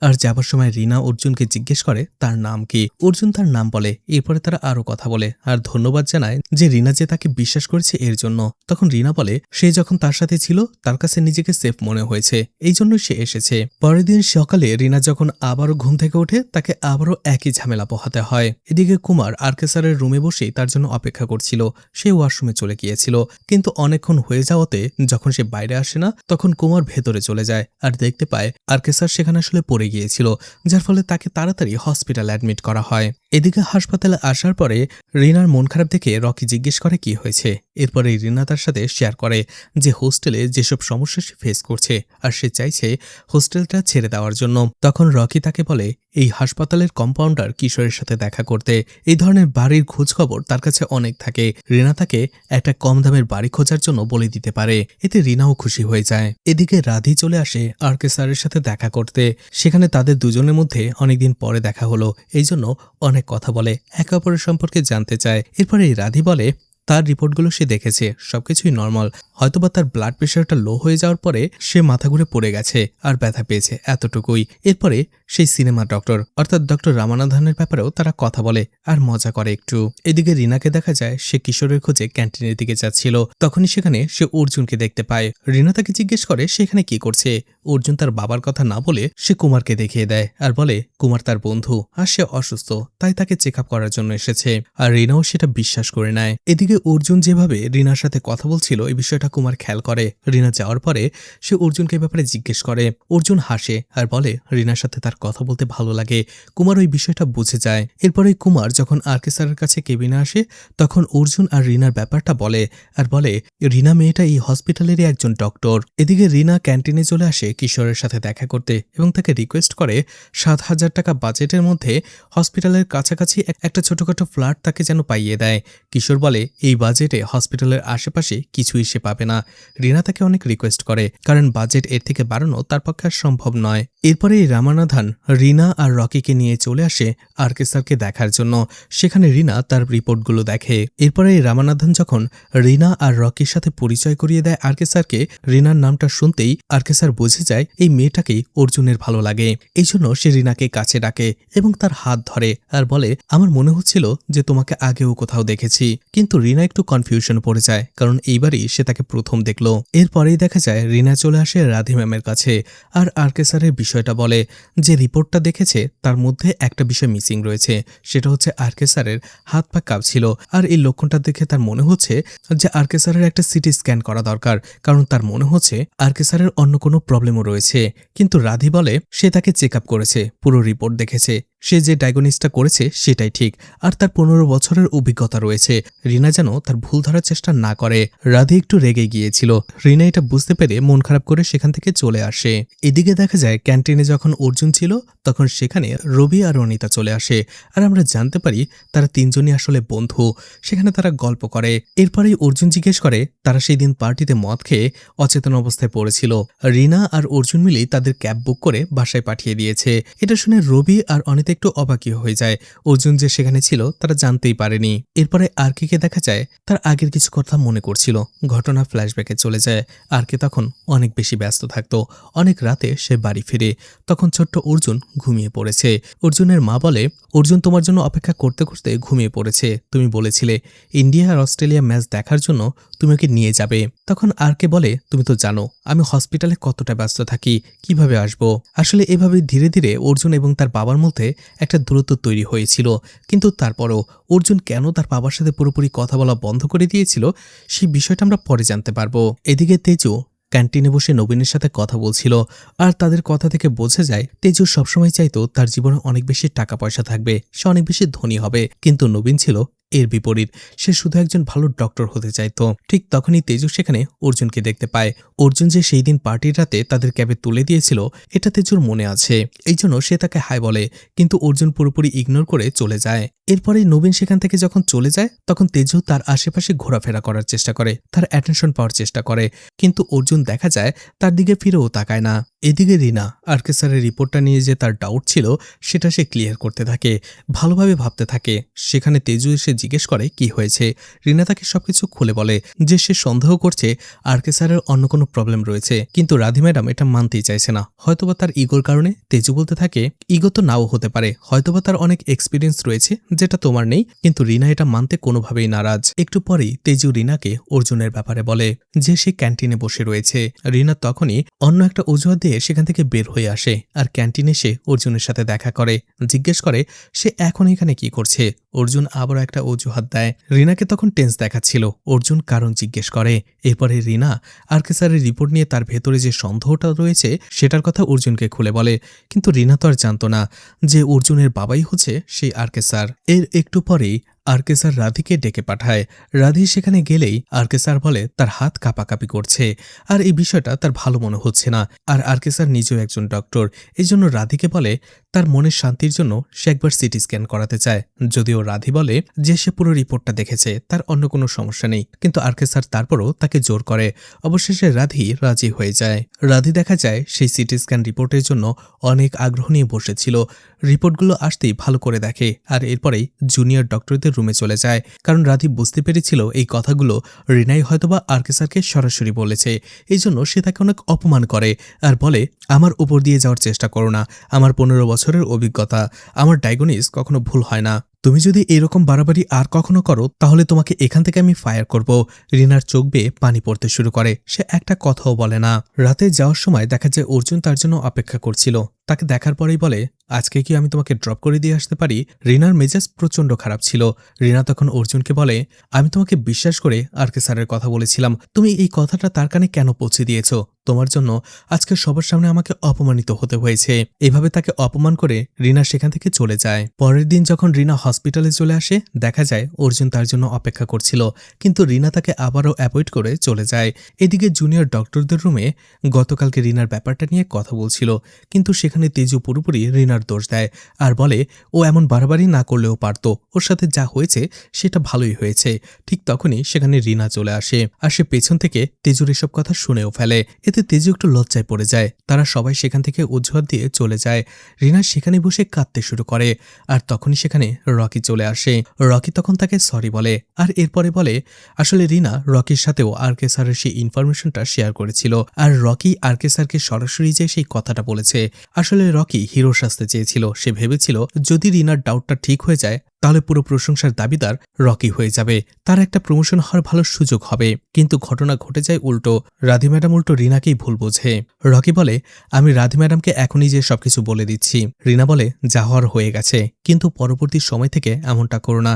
আর যাবার সময় রিনা অর্জুনকে জিজ্ঞেস করে তার নাম কি। অর্জুন তার নাম বলে। এরপরে তারা আরো কথা বলে আর ধন্যবাদ জানায় যে রিনা যে তাকে বিশ্বাস করেছে এর জন্য। তখন রিনা বলে সে যখন তার সাথে ছিল তার কাছে নিজেকে সেফ মনে হয়েছে, এই জন্যই সে এসেছে। পরের দিন সকালে রিনা যখন আবারও ঘুম থেকে ওঠে তাকে আবারও একই ঝামেলা পোহাতে হয়। এদিকে কুমার আরকে স্যারের রুমে বসেই তার জন্য অপেক্ষা করছিল। সে ওয়াশরুমে চলে গিয়েছিল, কিন্তু অনেকক্ষণ হয়ে যাওয়াতে যখন সে বাইরে আসে না, তখন কুমার ভেতরে চলে যায় আর দেখতে পায় আরকে স্যার সেখানে আসলে পড়ে গিয়েছিল, যার ফলে তাকে তাড়াতাড়ি হসপিটালে অ্যাডমিট করা হয়। এদিকে হাসপাতালে আসার পরে রিনার মন খারাপ দেখে রকি জিজ্ঞেস করে কি হয়েছে। এরপরে রিনা তার সাথে শেয়ার করে যে হোস্টেলে যেসব সমস্যা সে ফেস করছে আর সে চাইছে হোস্টেলটা ছেড়ে দেওয়ার জন্য। তখন রকি তাকে বলে এই হাসপাতালের কম্পাউন্ডার কিশোরের সাথে দেখা করতে। এই ধরনের বাড়ির খোঁজ খবর তার কাছে অনেক থাকে। রিনা তাকে একটা কম দামের বাড়ি খোঁজার জন্য বলে দিতে পারে। এতে রিনাও খুশি হয়ে যায়। এদিকে রাধি চলে আসে আরকে স্যারের সাথে দেখা করতে। সেখানে তাদের দুজনের মধ্যে অনেকদিন পরে দেখা হলো, এই জন্য অনেক কথা বলে, একে অপরের সম্পর্কে জানতে চায়। এরপরে রাধি বলে তার রিপোর্টগুলো সে দেখেছে, সবকিছুই নর্মাল। হয়তোবা তার ব্লাড প্রেশারটা লো হয়ে যাওয়ার পরে সে মাথা ঘুরে পড়ে গেছে আর ব্যথা পেয়েছে, এতটুকুই। এরপরে সেই সিনেমা ডক্টর অর্থাৎ ডক্টর রামানাথনের ব্যাপারেও তারা কথা বলে আর মজা করে একটু। এদিকে রিনাকে দেখা যায় সে কিশোরের খোঁজে ক্যান্টিনের দিকে যাচ্ছিল। তখনই সেখানে সে অর্জুনকে দেখতে পায়। রিনা তাকে জিজ্ঞেস করে সেখানে কি করছে। অর্জুন তার বাবার কথা না বলে সে কুমারকে দেখিয়ে দেয় আর বলে কুমার তার বন্ধু আর সে অসুস্থ, তাই তাকে চেক আপ করার জন্য এসেছে। আর রিনাও সেটা বিশ্বাস করে নেয়। এদিকে অর্জুন যেভাবে রিনার সাথে কথা বলছিল এই বিষয়টা কুমার খেয়াল করে। রিনা যাওয়ার পরে সে অর্জুনকে ব্যাপারে জিজ্ঞেস করে। অর্জুন হাসে আর বলে রিনার সাথে তার কথা বলতে ভালো লাগে। কুমার ওই বিষয়টা বুঝে যায়। এরপরে কুমার যখন আরকে স্যারের কাছে কেবিনে আসে তখন অর্জুন আর রিনার ব্যাপারটা বলে আর বলে রিনা মেয়েটা এই হসপিটালেরই একজন ডক্টর। এদিকে রিনা ক্যান্টিনে চলে আসে কিশোরের সাথে দেখা করতে এবং তাকে রিকোয়েস্ট করে 7,000 টাকা বাজেটের মধ্যে হসপিটালের কাছাকাছি একটা ছোটখাটো ফ্ল্যাট তাকে যেন পাইয়ে দেয়। কিশোর বলে এই বাজেটে হসপিটালের আশেপাশে কিছুই সে পাবে না। রিনা তাকে অনেক রিকোয়েস্ট করে কারণ বাজেট এর থেকে বাড়ানো তার পক্ষে আর সম্ভব নয়। এরপরে রামানাথন রিনা আর রকিকে নিয়ে চলে আসে আরকে স্যারকে দেখার জন্য। সেখানে রিনা তার রিপোর্টগুলো দেখে। এরপরে রামানাথন যখন রিনা আর রকির সাথে পরিচয় করিয়ে দেয় আরকে স্যারকে, রিনার নামটা শুনতেই আরকে স্যার বুঝে যায় এই মেয়েটাকেই অর্জুনের ভালো লাগে। এই জন্য সে রিনাকে কাছে ডাকে এবং তার হাত ধরে আর বলে আমার মনে হচ্ছিল যে তোমাকে আগেও কোথাও দেখেছি। কিন্তু রিনা একটু কনফিউশন পড়ে যায় কারণ এইবারই সে তাকে প্রথম দেখল। এরপরেই দেখা যায় রিনা চলে আসে রাধি ম্যামের কাছে আর আরকে স্যারের বিষয়টা বলে। যে রিপোর্টটা দেখেছে তার মধ্যে একটা বিষয় মিসিং রয়েছে, সেটা হচ্ছে আরকে স্যারের হাত পা কাঁপছিল। আর এই লক্ষণটা দেখে তার মনে হচ্ছে যে আরকে স্যারের একটা সিটি স্ক্যান করা দরকার, কারণ তার মনে হচ্ছে আরকে স্যারের অন্য কোনো প্রবলেমও রয়েছে। কিন্তু রাধি বলে সে তাকে চেক আপ করেছে, পুরো রিপোর্ট দেখেছে, সে যে ডায়াগনোসিসটা করেছে সেটাই ঠিক আর তার 15 বছরের অভিজ্ঞতা রয়েছে। রিনা যেন তার ভুল ধরার চেষ্টা না করে। রাধি একটু রেগে গিয়েছিল। রিনা এটা বুঝতে পেরে মন খারাপ করে সেখান থেকে চলে আসে। এদিকে দেখা যায় ক্যান্টিনে যখন অর্জুন ছিল তখন সেখানে রবি আর অনিতা চলে আসে আর আমরা জানতে পারি তারা তিনজনই আসলে বন্ধু। সেখানে তারা গল্প করে। এরপরেই অর্জুন জিজ্ঞেস করে তারা সেই দিন পার্টিতে মদ খেয়ে অচেতন অবস্থায় পড়েছিল। রিনা আর অর্জুন মিলেই তাদের ক্যাব বুক করে বাসায় পাঠিয়ে দিয়েছে। এটা শুনে রবি আর অনিতা একটু অবাকই হয়ে যায়। অর্জুন যে সেখানে ছিল তারা জানতেই পারেনি। এরপরে আরকে দেখা যায় তার আগের কিছু কথা মনে করছিল। ঘটনা ফ্ল্যাশব্যাকে চলে যায়। আরকে তখন অনেক বেশি ব্যস্ত থাকতো। অনেক রাতে সে বাড়ি ফিরে। তখন ছোট্ট অর্জুন ঘুমিয়ে পড়েছে। অর্জুনের মা বলে অর্জুন তোমার জন্য অপেক্ষা করতে করতে ঘুমিয়ে পড়েছে, তুমি বলেছিলে ইন্ডিয়া আর অস্ট্রেলিয়া ম্যাচ দেখার জন্য তুমি ওকে নিয়ে যাবে। তখন আরকে বলে তুমি তো জানো আমি হসপিটালে কতটা ব্যস্ত থাকি, কিভাবে আসব। আসলে এভাবে ধীরে ধীরে অর্জুন এবং তার বাবার মধ্যে একটা দূরত্ব তৈরি হয়েছিল। কিন্তু তারপরও অর্জুন কেন তার বাবার সাথে পুরোপুরি কথা বলা বন্ধ করে দিয়েছিল সেই বিষয়টা আমরা পরে জানতে পারবো। এদিকে তেজু ক্যান্টিনে বসে নবীনের সাথে কথা বলছিল আর তাদের কথা থেকে বোঝা যায় তেজু সবসময় চাইতো তার জীবনে অনেক বেশি টাকা পয়সা থাকবে, সে অনেক বেশি ধনী হবে। কিন্তু নবীন ছিল এর বিপরীত, সে শুধু একজন ভালো ডক্টর হতে চাইতো। ঠিক তখনই তেজু সেখানে অর্জুনকে দেখতে পায়। অর্জুন যে সেই দিন পার্টির রাতে তাদের ক্যাবে তুলে দিয়েছিল এটা তেজুর মনে আছে, এই জন্য সে তাকে হাই বলে। কিন্তু অর্জুন পুরোপুরি ইগনোর করে চলে যায়। এরপরে নবীন সেখান থেকে যখন চলে যায় তখন তেজু তার আশেপাশে ঘোরাফেরা করার চেষ্টা করে, তার অ্যাটেনশন পাওয়ার চেষ্টা করে। কিন্তু অর্জুন দেখা যায় তার দিকে ফিরেও তাকায় না। এদিকে রিনা আরকে স্যারের রিপোর্টটা নিয়ে যে তার ডাউট ছিল সেটা সে ক্লিয়ার করতে থাকে, ভালোভাবে ভাবতে থাকে। সেখানে তেজু এসে জিজ্ঞেস করে কি হয়েছে। রিনা তাকে সবকিছু খুলে বলে যে সে সন্দেহ করছে আরকে স্যারের অন্য কোনো প্রবলেম রয়েছে। কিন্তু রাধি ম্যাডাম এটা মানতেই চাইছে না। হয়তোবা তার ইগোর কারণে। তেজু বলতে থাকে ইগো তো নাও হতে পারে, হয়তোবা তার অনেক এক্সপিরিয়েন্স রয়েছে যেটা তোমার নেই। কিন্তু রিনা এটা মানতে কোনোভাবেই নারাজ। একটু পরেই তেজু রিনাকে অর্জুনের ব্যাপারে বলে যে সে ক্যান্টিনে বসে রয়েছে। রিনা তখনই অন্য একটা অজুহাত দিয়ে সেখান থেকে বের হয়ে আসে আর ক্যান্টিনে এসে অর্জুনের সাথে দেখা করে, জিজ্ঞেস করে সে এখন এখানে কি করছে। অর্জুন আবারও একটা অজুহাত দেয়। রিনাকে তখন টেন্স দেখাচ্ছিল। অর্জুন কারণ জিজ্ঞেস করে। এরপরে রিনা আরকে স্যারের রিপোর্ট নিয়ে তার ভেতরে যে সন্দেহটা রয়েছে সেটার কথা অর্জুনকে খুলে বলে। কিন্তু রিনা তো আর জানতো না যে অর্জুনের বাবাই হচ্ছে সেই আরকে স্যার। এর একটু পরেই আরকে স্যার রাধিকে ডেকে পাঠায়। রাধি সেখানে গেলেই আরকে স্যার বলে তার হাত কাঁপাকাঁপি করছে আর এই বিষয়টা তার ভালো মনে হচ্ছে না। আর আরকে স্যার নিজেও একজন ডক্টর, এই জন্য রাধিকে বলে তার মনের শান্তির জন্য সে একবার সিটি স্ক্যান করাতে চায়। যদিও রাধি বলে যে সে পুরো রিপোর্টটা দেখেছে, তার অন্য কোনো সমস্যা নেই, কিন্তু আরকে স্যার তারপরও তাকে জোর করে। অবশেষে রাধি রাজি হয়ে যায়। রাধি দেখা যায় সেই সিটি স্ক্যান রিপোর্টের জন্য অনেক আগ্রহ নিয়ে বসেছিল। রিপোর্টগুলো আসতেই ভালো করে দেখে আর এরপরেই জুনিয়র ডক্টরদের রুমে চলে যায়, কারণ রাধি বুঝতে পেরেছিল এই কথাগুলো রিনাই হয়তোবা আরকে স্যারকে সরাসরি বলেছে। এই জন্য সে তাকে অনেক অপমান করে আর বলে, আমার উপর দিয়ে যাওয়ার চেষ্টা করো না, আমার 15 বছরের অভিজ্ঞতা, আমার ডায়াগনোস কখনো ভুল হয় না। তুমি যদি এরকম বাড়াবাড়ি আর কখনো করো তাহলে তোমাকে এখান থেকে আমি ফায়ার করব। রিনার চোখ বেয়ে পানি পড়তে শুরু করে, সে একটা কথাও বলে না। রাতে যাওয়ার সময় দেখা যায় অর্জুন তার জন্য অপেক্ষা করছিল। তাকে দেখার পরেই বলে, আজকে কি আমি তোমাকে ড্রপ করে দিয়ে আসতে পারি? রিনার মেজাজ প্রচন্ড খারাপ ছিল। রিনা তখন অর্জুনকে বলে, আমি তোমাকে বিশ্বাস করে আরকে স্যারের কথা বলেছিলাম, তুমি এই কথাটা তার কানে কেন পৌঁছে দিয়েছ? তোমার জন্য আজকে সবার সামনে আমাকে অপমানিত হতে হয়েছে। এভাবে তাকে অপমান করে রিনা সেখান থেকে চলে যায়। পরের দিন যখন রিনা হসপিটালে চলে আসে, দেখা যায় অর্জুন তার জন্য অপেক্ষা করছিল, কিন্তু রিনা তাকে আবারও অ্যাভয়েড করে চলে যায়। এদিকে জুনিয়র ডক্টরদের রুমে গতকালকে রিনার ব্যাপারটা নিয়ে কথা বলছিল, কিন্তু সেখানে তেজু পুরোপুরি রিনার দোষ দেয় আর বলে ও এমন বাড়াবাড়ি না করলেও পারত, ওর সাথে যা হয়েছে সেটা ভালোই হয়েছে। ঠিক তখনই সেখানে রিনা চলে আসে আর সে পেছন থেকে তেজুর এসব কথা শুনেও ফেলে। এতে তেজু একটু লজ্জায় পড়ে যায়। তারা সবাই সেখান থেকে অজুহাত দিয়ে চলে যায়। রিনা সেখানে বসে কাঁদতে শুরু করে আর তখনই সেখানে রকি চলে আসে। রকি তখন তাকে সরি বলে আর এরপরে বলে, আসলে রিনা রকির সাথেও আরকে স্যারের সেই ইনফরমেশনটা শেয়ার করেছিল আর রকি আরকে স্যারকে সরাসরি যে সেই কথাটা বলেছে। আসলে রকি হিরো সাজতে চেয়েছিল, সে ভেবেছিল যদি রিনার ডাউটটা ঠিক হয়ে যায় তাহলে পুরো প্রশংসার দাবিদার রকি হয়ে যাবে, তার একটা প্রমোশন হওয়ার ভালো সুযোগ হবে। কিন্তু ঘটনা ঘটে যায় উল্টো। রাধি ম্যাডাম উল্টো রিনাকেই ভুল বোঝে। রকি বলে, আমি রাধি ম্যাডামকে এখনই যে সবকিছু বলে দিচ্ছি। রিনা বলে, যা হওয়ার হয়ে গেছে, কিন্তু পরবর্তী সময় থেকে এমনটা করো না।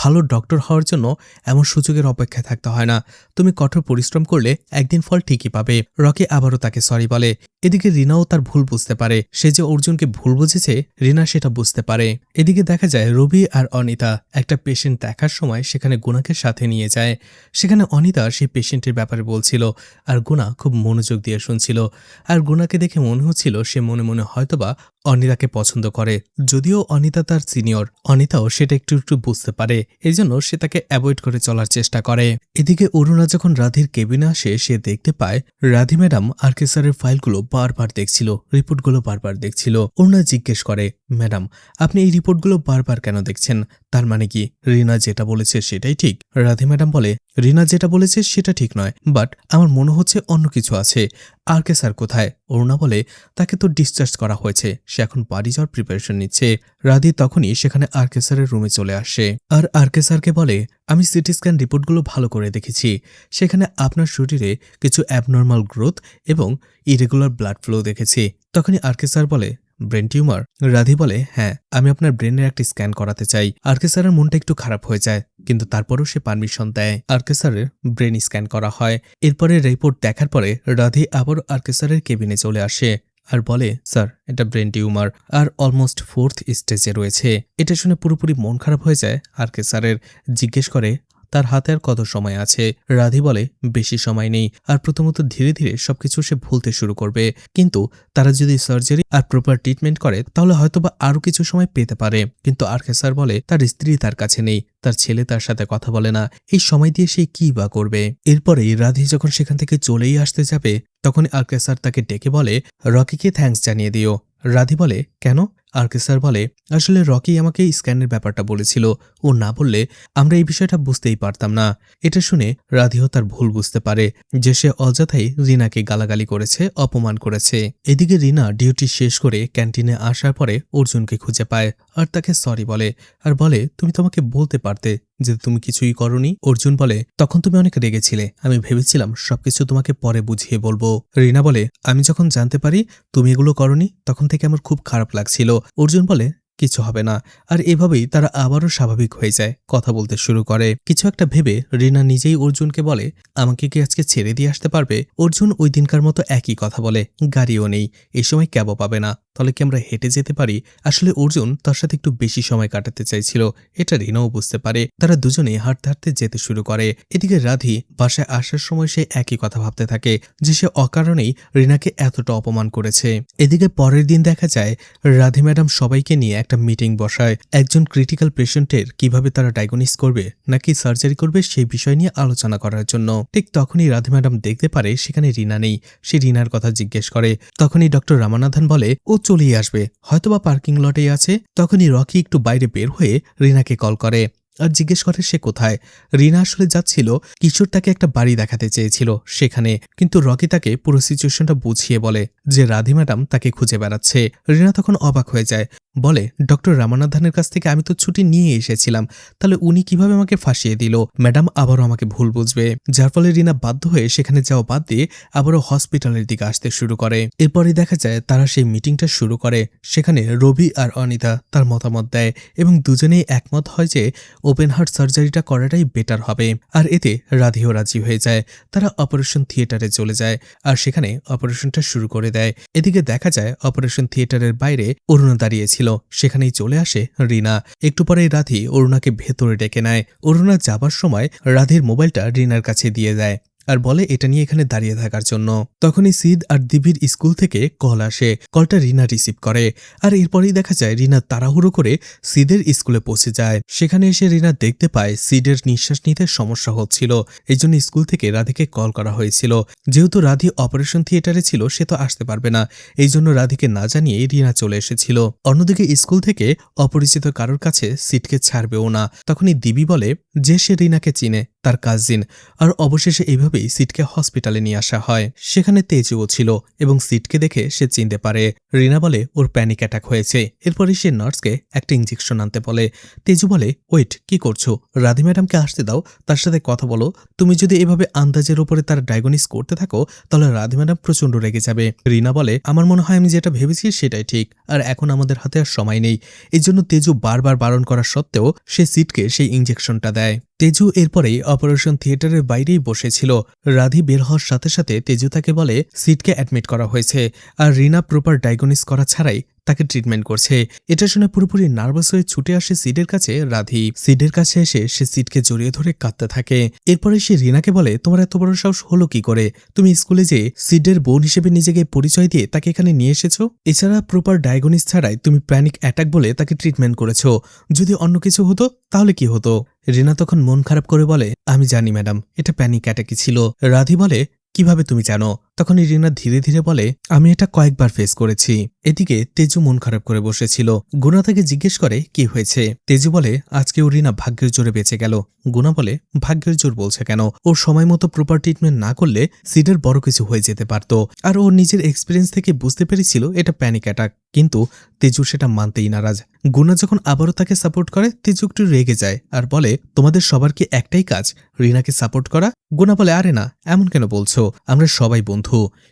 ভালো ডক্টর হওয়ার জন্য এমন সুযোগের অপেক্ষায় থাকতে হয় না, তুমি কঠোর পরিশ্রম করলে একদিন ফল ঠিকই পাবে। রকি আবারও তাকে সরি বলে। এদিকে রিনাও তার ভুল বুঝতে পারে, সে যে অর্জুনকে ভুল বুঝেছে রিনা সেটা বুঝতে পারে। এদিকে দেখা যায় রবি আর অনিতা একটা পেশেন্ট দেখার সময় সেখানে গুনাকে সাথে নিয়ে যায়। সেখানে অনিতা সেই পেশেন্টের ব্যাপারে বলছিল আর গুনা খুব মনোযোগ দিয়ে শুনছিল। আর গুনাকে দেখে মনে হচ্ছিল সে মনে মনে হয়তোবা অনিতাকে পছন্দ করে। যদিও অনিতা তার সিনিয়র, অনিতাও সেটা একটু একটু বুঝতে পারে, এই জন্য সে তাকে অ্যাভয়েড করে চলার চেষ্টা করে। এদিকে অরুণা যখন রাধির কেবিনে আসে, সে দেখতে পায় রাধি ম্যাডাম আরকে স্যারের ফাইলগুলো বারবার দেখছিল, রিপোর্টগুলো বারবার দেখছিল। অরুণা জিজ্ঞেস করে, ম্যাডাম আপনি এই রিপোর্টগুলো বারবার কেন দেখছেন? তার মানে কি রিনা যেটা বলেছে সেটাই ঠিক? রাধি ম্যাডাম বলে, রিনা যেটা বলেছে সেটা ঠিক নয়, বাট আমার মনে হচ্ছে অন্য কিছু আছে। আরকে স্যার কোথায়? অরুণা বলে, তাকে তো ডিসচার্জ করা হয়েছে, সে এখন বাড়ি যাওয়ার প্রিপারেশন নিচ্ছে। রাধি তখনই সেখানে আরকে স্যারের রুমে চলে আসে আর আরকে স্যারকে বলে, আমি সিটি স্ক্যান রিপোর্টগুলো ভালো করে দেখেছি, সেখানে আপনার শরীরে কিছু অ্যাবনর্মাল গ্রোথ এবং ইরেগুলার ব্লাড ফ্লো দেখেছি। তখনই আরকে স্যার বলে, ব্রেন টিউমার? রাধি বলে, হ্যাঁ, আমি আপনার ব্রেনের একটা স্ক্যান করাতে চাই। আরকে স্যারের মনটা একটু খারাপ হয়ে যায়, কিন্তু তারপরও সে পারমিশন দেয়। আরকে স্যারের ব্রেন স্ক্যান করা হয়। এরপরে রিপোর্ট দেখার পরে রাধি আবারও আরকে স্যারের কেবিনে চলে আসে আর বলে, স্যার এটা ব্রেন টিউমার আর অলমোস্ট 4th স্টেজে রয়েছে। এটা শুনে পুরোপুরি মন খারাপ হয়ে যায় আরকে স্যারের। জিজ্ঞেস করে, তার হাতে আর কত সময় আছে? রাধি বলে, বেশি সময় নেই, আর প্রথমত ধীরে ধীরে সবকিছু সে ভুলতে শুরু করবে, কিন্তু তারা যদি সার্জারি আর প্রপার ট্রিটমেন্ট করে তাহলে হয়তোবা আরো কিছু সময় পেতে পারে। কিন্তু আরকে স্যার বলে, তার স্ত্রী তার কাছে নেই, তার ছেলে তার সাথে কথা বলে না, এই সময় দিয়ে সে কি বা করবে? এরপরেই রাধি যখন সেখান থেকে চলেই আসতে যাবে, তখন আরকে স্যার তাকে ডেকে বলে, রকিকে থ্যাঙ্কস জানিয়ে দিও। রাধি বলে, কেন? আরকে স্যার বলে, আসলে রকি আমাকে স্ক্যানের ব্যাপারটা বলেছিল, ও না বললে আমরা এই বিষয়টা বুঝতেই পারতাম না। এটা শুনে রাধিও তার ভুল বুঝতে পারে যে সে অযথাই রিনাকে গালাগালি করেছে, অপমান করেছে। এদিকে রিনা ডিউটি শেষ করে ক্যান্টিনে আসার পরে অর্জুনকে খুঁজে পায় আর তাকে সরি বলে আর বলে, তুমি তোমাকে বলতে পারতে যে তুমি কিছুই করনি। অর্জুন বলে, তখন তুমি অনেক রেগেছিলে, আমি ভেবেছিলাম সবকিছু তোমাকে পরে বুঝিয়ে বলবো। রিনা বলে, আমি যখন জানতে পারি তুমি এগুলো করনি তখন থেকে আমার খুব খারাপ লাগছিল। অর্জুন বলে, কিছু হবে না। আর এভাবেই তারা আবারও স্বাভাবিক হয়ে যায়, কথা বলতে শুরু করে। কিছু একটা ভেবে রিনা নিজেই অর্জুনকে বলে, আমাকে কি আজকে ছেড়ে দিয়ে আসতে পারবে? অর্জুন ওই দিনকার মতো একই কথা বলে, গাড়িও নেই, এই সময় ক্যাবও পাবে না, তাহলে কি আমরা হেঁটে যেতে পারি? আসলে অর্জুন তার সাথে একটু বেশি সময় কাটাতে চাইছিল, এটা রিনাও বুঝতে পারে। তারা দুজনে হাঁটতে হাঁটতে যেতে শুরু করে। এদিকে রাধি বাসায় আসার সময় সে একই কথা ভাবতে থাকে যে সে অকারণেই রিনাকে এতটা অপমান করেছে। এদিকে পরের দিন দেখা যায় রাধি ম্যাডাম সবাইকে নিয়ে একটা মিটিং বসায়। একজন ক্রিটিক্যাল পেশেন্টের কিভাবে তারা ডায়াগনোস করবে নাকি সার্জারি করবে সেই বিষয় নিয়ে আলোচনা করার জন্য। ঠিক তখনই রাধি ম্যাডাম দেখতে পারে সেখানে রিনা নেই। সে রিনার কথা জিজ্ঞেস করে। তখনই ডক্টর রামানাথন বলে ও চলেই আসবে, হয়তোবা পার্কিং লটেই আছে। তখনই রকি একটু বাইরে বের হয়ে রিনাকে কল করে আর জিজ্ঞেস করে সে কোথায়। রিনা আসলে যাচ্ছিল, কিশোর তাকে একটা বাড়ি দেখাতে চেয়েছিল সেখানে, কিন্তু রকি তাকে পুরো সিচুয়েশনটা বুঝিয়ে বলে যে রাধি ম্যাডাম তাকে খুঁজে বেড়াচ্ছে। রিনা তখন অবাক হয়ে যায়, বলে ডক্টর রামানাথনের কাছ থেকে আমি তো ছুটি নিয়ে এসেছিলাম, তাহলে উনি কিভাবে আমাকে ফাঁসিয়ে দিল? ম্যাডাম আবারও আমাকে ভুল বুঝবে। যার ফলে রিনা বাধ্য হয়ে সেখানে যাওয়া বাদ দিয়ে আবারও হসপিটালের দিকে আসতে শুরু করে। এরপরই দেখা যায় তারা সেই মিটিংটা শুরু করে। সেখানে রবি আর অনিতা তার মতামত দেয় এবং দুজনেই একমত হয় যে ওপেন হার্ট সার্জারিটা করাটাই বেটার হবে। আর এতে রাধিও রাজি হয়ে যায়। তারা অপারেশন থিয়েটারে চলে যায় আর সেখানে অপারেশনটা শুরু করে দেয়। এদিকে দেখা যায় অপারেশন থিয়েটারের বাইরে অরুণা দাঁড়িয়েছিল, সেখানেই চলে আসে রিনা। একটু পরেই রাধি অরুণাকে ভেতরে ডেকে নেয়। অরুণা যাবার সময় রাধির মোবাইলটা রিনার কাছে দিয়ে দেয় আর বলে এটা নিয়ে এখানে দাঁড়িয়ে থাকার জন্য। তখনই সিদ আর দিবির স্কুল থেকে কল আসে। কলটা রিনা রিসিভ করে আর এরপরেই দেখা যায় রিনা তাড়াহুড়ো করে সিদের স্কুলে পৌঁছে যায়। সেখানে এসে রিনা দেখতে পায় সিডের নিঃশ্বাস নিতে সমস্যা হচ্ছিল, এই জন্য স্কুল থেকে রাধিকে কল করা হয়েছিল। যেহেতু রাধি অপারেশন থিয়েটারে ছিল সে তো আসতে পারবে না, এই জন্য রাধিকে না জানিয়ে রিনা চলে এসেছিল। অন্যদিকে স্কুল থেকে অপরিচিত কারোর কাছে সিটকে ছাড়বেও না। তখনই দিবি বলে যে সে রিনাকে চিনে, তার কাজিন। আর অবশেষে এইভাবেই সিটকে হসপিটালে নিয়ে আসা হয়। সেখানে তেজুও ছিল এবং সিটকে দেখে সে চিনতে পারে। রিনা বলে ওর প্যানিক অ্যাটাক হয়েছে। এরপরে সে নার্সকে একটা ইঞ্জেকশন আনতে বলে। তেজু বলে ওয়েট, কি করছো? রাধি ম্যাডামকে আসতে দাও, তার সাথে কথা বলো। তুমি যদি এভাবে আন্দাজের উপরে তার ডায়াগনোস করতে থাকো তাহলে রাধি ম্যাডাম প্রচন্ড রেগে যাবে। রিনা বলে আমার মনে হয় আমি যেটা ভেবেছি সেটাই ঠিক, আর এখন আমাদের হাতে আর সময় নেই। এই জন্য তেজু বারবার বারণ করা সত্ত্বেও সে সিটকে সেই ইঞ্জেকশনটা দেয়। তেজু এরপরেই অপারেশন থিয়েটারের বাইরেই বসেছিল। রাধি বের হওয়ার সাথে সাথে তেজু তাকে বলে সিটকে অ্যাডমিট করা হয়েছে আর রিনা প্রপার ডায়াগনোস করা ছাড়াই তাকে ট্রিটমেন্ট করছে। এটা শুনে পুরোপুরি নার্ভাস হয়ে ছুটে আসে সিডের কাছে রাধি। সিডের কাছে এসে সে সিডকে জড়িয়ে ধরে কাঁদতে থাকে। এরপরে সে রিনাকে বলে তোমার এত বড় সাহস হলো কি করে? তুমি স্কুলে যে সিডের বোন হিসেবে নিজেকে পরিচয় দিয়ে তাকে এখানে নিয়ে এসেছো। এছাড়া প্রপার ডায়াগনোস ছাড়াই তুমি প্যানিক অ্যাটাক বলে তাকে ট্রিটমেন্ট করেছো। যদি অন্য কিছু হতো তাহলে কি হতো? রিনা তখন মন খারাপ করে বলে আমি জানি ম্যাডাম, এটা প্যানিক অ্যাটাকই ছিল। রাধি বলে কিভাবে তুমি জানো? তখনই রিনা ধীরে ধীরে বলে আমি এটা কয়েকবার ফেস করেছি। এদিকে তেজু মন খারাপ করে বসেছিল। গুনা তাকে জিজ্ঞেস করে কি হয়েছে। তেজু বলে আজকেও রিনা ভাগ্যের জোরে বেঁচে গেল। গুনা বলে ভাগ্যের জোর বলছে কেন? ওর সময় মতো প্রপার ট্রিটমেন্ট না করলে সিডের বড় কিছু হয়ে যেতে পারত। আর ওর নিজের এক্সপিরিয়েন্স থেকে বুঝতে পেরেছিল এটা প্যানিক অ্যাটাক, কিন্তু তেজু সেটা মানতেই নারাজ। গুনা যখন আবারও তাকে সাপোর্ট করে তেজু একটু রেগে যায় আর বলে তোমাদের সবার কি একটাই কাজ, রিনাকে সাপোর্ট করা? গুনা বলে আরে না, এমন কেন বলছো, আমরা সবাই বন্ধু।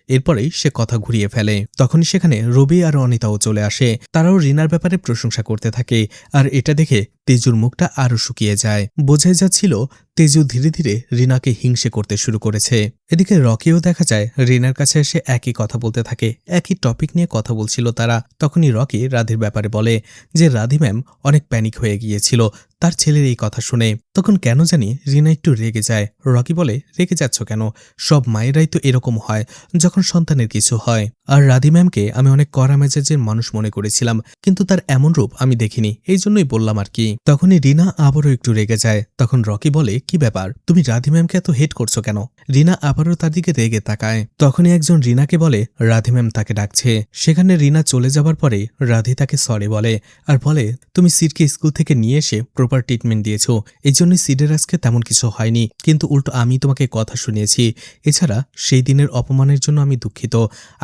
এরপরেই সে কথা ঘুরিয়ে ফেলে। তখনই সেখানে রবি আর অনিতাও চলে আসে। তারাও রিনার ব্যাপারে প্রশংসা করতে থাকে আর এটা দেখে তেজুর মুখটা আরো শুকিয়ে যায়। বোঝাই যাচ্ছিল তেজু ধীরে ধীরে রিনাকে হিংসে করতে শুরু করেছে। এদিকে রকিও দেখা যায় রিনার কাছে এসে একই কথা বলতে থাকে। একই টপিক নিয়ে কথা বলছিল তারা। তখনই রকি রাধির ব্যাপারে বলে যে রাধি ম্যাম অনেক প্যানিক হয়ে গিয়েছিল তার ছেলের এই কথা শুনে। তখন কেন জানি রিনা একটু রেগে যায়। রকি বলে রেগে যাচ্ছ কেন? সব মায়েরাই তো এরকম হয় যখন সন্তানের কিছু হয়। আর রাধি ম্যামকে আমি অনেক কড়া মেজাজের মানুষ মনে করেছিলাম, কিন্তু তার এমন রূপ আমি দেখিনি, এই জন্যই বললাম আর কি। তখনই রিনা আবারও একটু রেগে যায়। তখন রকি বলে কি ব্যাপার, তুমি রাধি ম্যামকে এত হেট করছো কেন? রিনা আবারও তার দিকে রেগে তাকায়। তখনই একজন রিনাকে বলে রাধি ম্যাম তাকে ডাকছে। সেখানে রিনা চলে যাবার পরে রাধি তাকে সরি বলে আর বলে তুমি সিটকে স্কুল থেকে নিয়ে এসে প্রপার ট্রিটমেন্ট দিয়েছো, এই জন্যই সিডের আজকে তেমন কিছু হয়নি, কিন্তু উল্টো আমি তোমাকে কথা শুনিয়েছি। এছাড়া সেই দিনের অপমানের জন্য আমি দুঃখিত।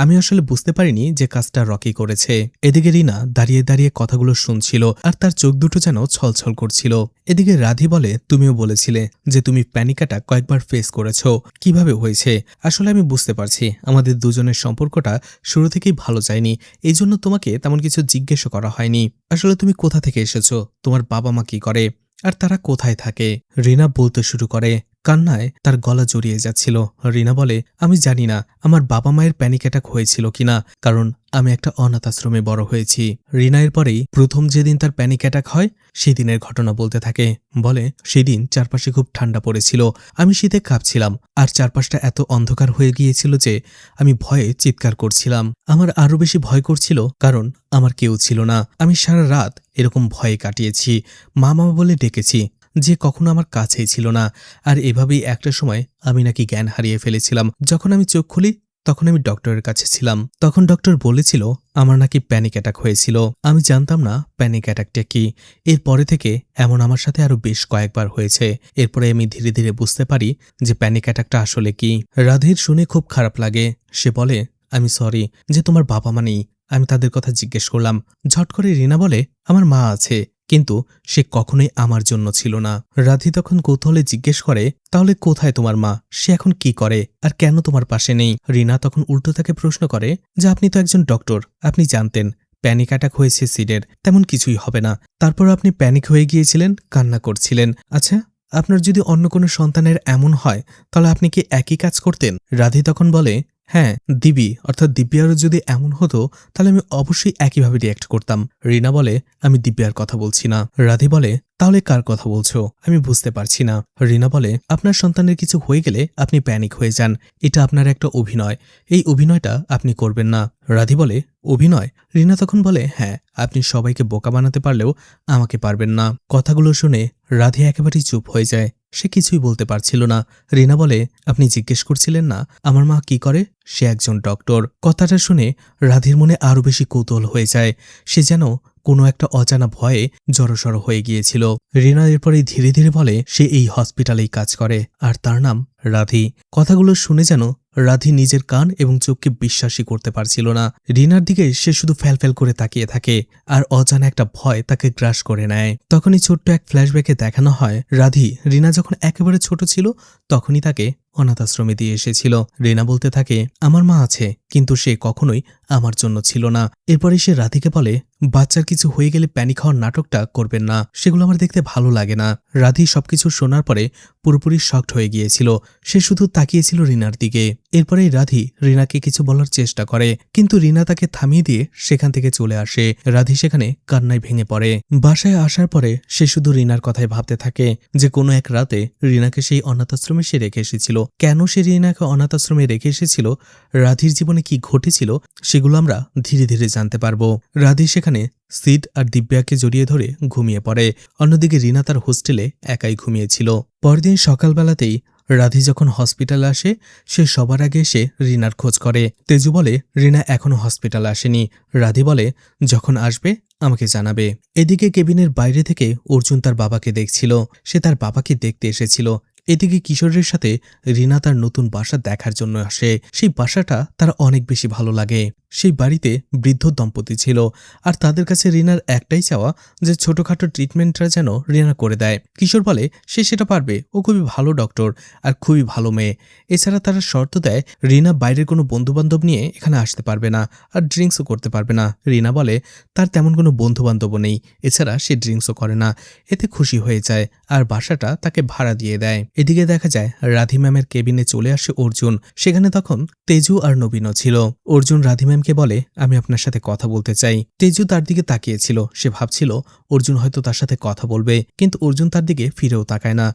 আমি আসলে বুঝতে পারিনি যে কাজটা রকি করেছে। এদিকে রিনা দাঁড়িয়ে দাঁড়িয়ে কথাগুলো শুনছিল আর তার চোখ দুটো যেন ছলছল করছিল। এদিকে রাধি বলে, তুমিও বলেছিলে যে তুমি প্যানিক অ্যাটাক কয়েকবার ফেস করেছো, কিভাবে হয়েছে? আসলে আমি বুঝতে পারছি আমাদের দুজনের সম্পর্কটা শুরু থেকেই ভালো যায়নি, এই জন্য তোমাকে তেমন কিছু জিজ্ঞেসও করা হয়নি। আসলে তুমি কোথা থেকে এসেছো, তোমার বাবা মা কি করে, আর তারা কোথায় থাকে? রিনা বলতে শুরু করে। কান্নায় তার গলা জড়িয়ে যাচ্ছিল। রিনা বলে, আমি জানি না আমার বাবা মায়ের প্যানিক অ্যাটাক হয়েছিল কিনা, কারণ আমি একটা অনাথ আশ্রমে বড় হয়েছি। রিনা এর পরেই প্রথম যেদিন তার প্যানিক অ্যাটাক হয় সেই দিনের ঘটনা বলতে থাকে। বলে, সেদিন চারপাশে খুব ঠান্ডা পড়েছিল, আমি শীতে কাঁপছিলাম, আর চারপাশটা এত অন্ধকার হয়ে গিয়েছিল যে আমি ভয়ে চিৎকার করছিলাম। আমার আরো বেশি ভয় করছিল কারণ আমার কেউ ছিল না। আমি সারা রাত এরকম ভয়ে কাটিয়েছি, মা মামা বলে ডেকেছি, যে কখনো আমার কাছেই ছিল না। আর এভাবেই একটা সময় আমি নাকি জ্ঞান হারিয়ে ফেলেছিলাম। যখন আমি চোখ খুলি তখন আমি ডক্টরের কাছে ছিলাম। তখন ডক্টর বলেছিল আমার নাকি প্যানিক অ্যাটাক হয়েছিল। আমি জানতাম না প্যানিক অ্যাটাকটা কি। এরপরে থেকে এমন আমার সাথে আরো বেশ কয়েকবার হয়েছে। এরপরে আমি ধীরে ধীরে বুঝতে পারি যে প্যানিক অ্যাটাকটা আসলে কি। রাধের শুনে খুব খারাপ লাগে। সে বলে, আমি সরি যে তোমার বাবা মা নেই। আমি তাদের কথা জিজ্ঞেস করলাম। ঝট করে রিনা বলে, আমার মা আছে, কিন্তু সে কখনোই আমার জন্য ছিল না। রাধি তখন কৌতূহলে জিজ্ঞেস করে, তাহলে কোথায় তোমার মা, সে এখন কি করে, আর কেন তোমার পাশে নেই? রিনা তখন উল্টো তাকে প্রশ্ন করে যে আপনি তো একজন ডক্টর, আপনি জানতেন প্যানিক অ্যাটাক হয়েছে সিডের, তেমন কিছুই হবে না, তারপর আপনি প্যানিক হয়ে গিয়েছিলেন, কান্না করছিলেন। আচ্ছা, আপনার যদি অন্য কোনো সন্তানের এমন হয় তাহলে আপনি কি একই কাজ করতেন? রাধি তখন বলে, হ্যাঁ, দিবি অর্থাৎ দিব্যারও যদি এমন হতো তাহলে আমি অবশ্যই একইভাবে রিয়্যাক্ট করতাম। রিনা বলে, আমি দিব্যার কথা বলছি না। রাধি বলে, তাহলে কার কথা বলছো? আমি বুঝতে পারছি না। রিনা বলে, আপনার সন্তানের কিছু হয়ে গেলে আপনি প্যানিক হয়ে যান, এটা আপনার একটা অভিনয়, এই অভিনয়টা আপনি করবেন না। রাধি বলে, অভিনয়? রিনা তখন বলে, হ্যাঁ, আপনি সবাইকে বোকা বানাতে পারলেও আমাকে পারবেন না। কথাগুলো শুনে রাধি একেবারেই চুপ হয়ে যায়। সে কিছুই বলতে পারছিল না। রিনা বলে, আপনি জিজ্ঞেস করছিলেন না আমার মা কি করে? সে একজন ডক্টর। কথাটা শুনে রাধির মনে আরো বেশি কৌতূহল হয়ে যায়। সে যেন কোনো একটা অজানা ভয়ে জড়সড় হয়ে গিয়েছিল। রিনা এরপরেই ধীরে ধীরে বলে সে এই হসপিটালেই কাজ করে, আর তার নাম রাধি। কথাগুলো শুনে যেন রাধি নিজের কান এবং চোখকে বিশ্বাসই করতে পারছিল না। রিনার দিকে সে শুধু ফ্যালফ্যাল করে তাকিয়ে থাকে, আর অজানা একটা ভয় তাকে গ্রাস করে নেয়। তখনই ছোট্ট এক ফ্ল্যাশব্যাকে দেখানো হয় রাধি রিনা যখন একেবারে ছোট ছিল তখনই তাকে অনাথ আশ্রমে দিয়ে এসেছিল। রিনা বলতে থাকে, আমার মা আছে, কিন্তু সে কখনোই আমার জন্য ছিল না। এরপরে সে রাধিকে বলে, বাচ্চার কিছু হয়ে গেলে প্যানিক হওয়ার নাটকটা করবেন না, সেগুলো আমার দেখতে ভালো লাগে না। রাধি সবকিছু শোনার পরে পুরোপুরি শকড হয়ে গিয়েছিল। সে শুধু তাকিয়েছিল রিনার দিকে। এরপরেই রাধি রিনাকে কিছু বলার চেষ্টা করে, কিন্তু রিনা তাকে থামিয়ে দিয়ে সেখান থেকে চলে আসে। রাধি সেখানে কান্নায় ভেঙে পড়ে। বাসায় আসার পরে সে শুধু রিনার কথাই ভাবতে থাকে যে কোনো এক রাতে রিনাকে সেই অনাথ আশ্রমে সে রেখে এসেছিল। কেন সে রিনাকে অনাথ আশ্রমে রেখে এসেছিল, রাধির জীবনে কি ঘটেছিল, সেগুলো আমরা ধীরে ধীরে জানতে পারবো। রাধি সেখানে সিড আর দিব্যাকে জড়িয়ে ধরে ঘুমিয়ে পড়ে। অন্যদিকে রিনা তার হোস্টেলে একাই ঘুমিয়েছিল। পরদিন সকালবেলাতেই রাধি যখন হসপিটালে আসে সে সবার আগে এসে রিনার খোঁজ করে। তেজু বলে, রিনা এখনো হসপিটালে আসেনি। রাধি বলে, যখন আসবে আমাকে জানাবে। এদিকে কেবিনের বাইরে থেকে অর্জুন তার বাবাকে দেখছিল। সে তার বাবাকে দেখতে এসেছিল। এদিকে কিশোরের সাথে রিনা তার নতুন বাসা দেখার জন্য আসে। সেই বাসাটা তার অনেক বেশি ভালো লাগে। সেই বাড়িতে বৃদ্ধ দম্পতি ছিল, আর তাদের কাছে রিনার একটাই চাওয়া যে ছোটখাটো ট্রিটমেন্টটা যেন রিনা করে দেয়। কিশোর বলে সে সেটা পারবে, ও খুবই ভালো ডক্টর আর খুবই ভালো মেয়ে। এছাড়া তারা শর্ত দেয় রিনা বাইরের কোনো বন্ধুবান্ধব নিয়ে এখানে আসতে পারবে না, আর ড্রিঙ্কসও করতে পারবে না। রিনা বলে তার তেমন কোনো বন্ধুবান্ধবও নেই, এছাড়া সে ড্রিঙ্কসও করে না। এতে খুশি হয়ে যায় আর বাসাটা তাকে ভাড়া দিয়ে দেয়। এদিকে দেখা যায় রাধি ম্যামের কেবিনে চলে আসে অর্জুন। সেখানে তখন তেজু আর নবীনও ছিল। অর্জুন রাধি ম্যামকে বলে, আমি আপনার সাথে কথা বলতে চাই। তেজু তার দিকে তাকিয়েছিল। সে ভাবছিল অর্জুন হয়তো তার সাথে কথা বলবে, কিন্তু অর্জুন তার দিকে ফিরেও তাকায় না।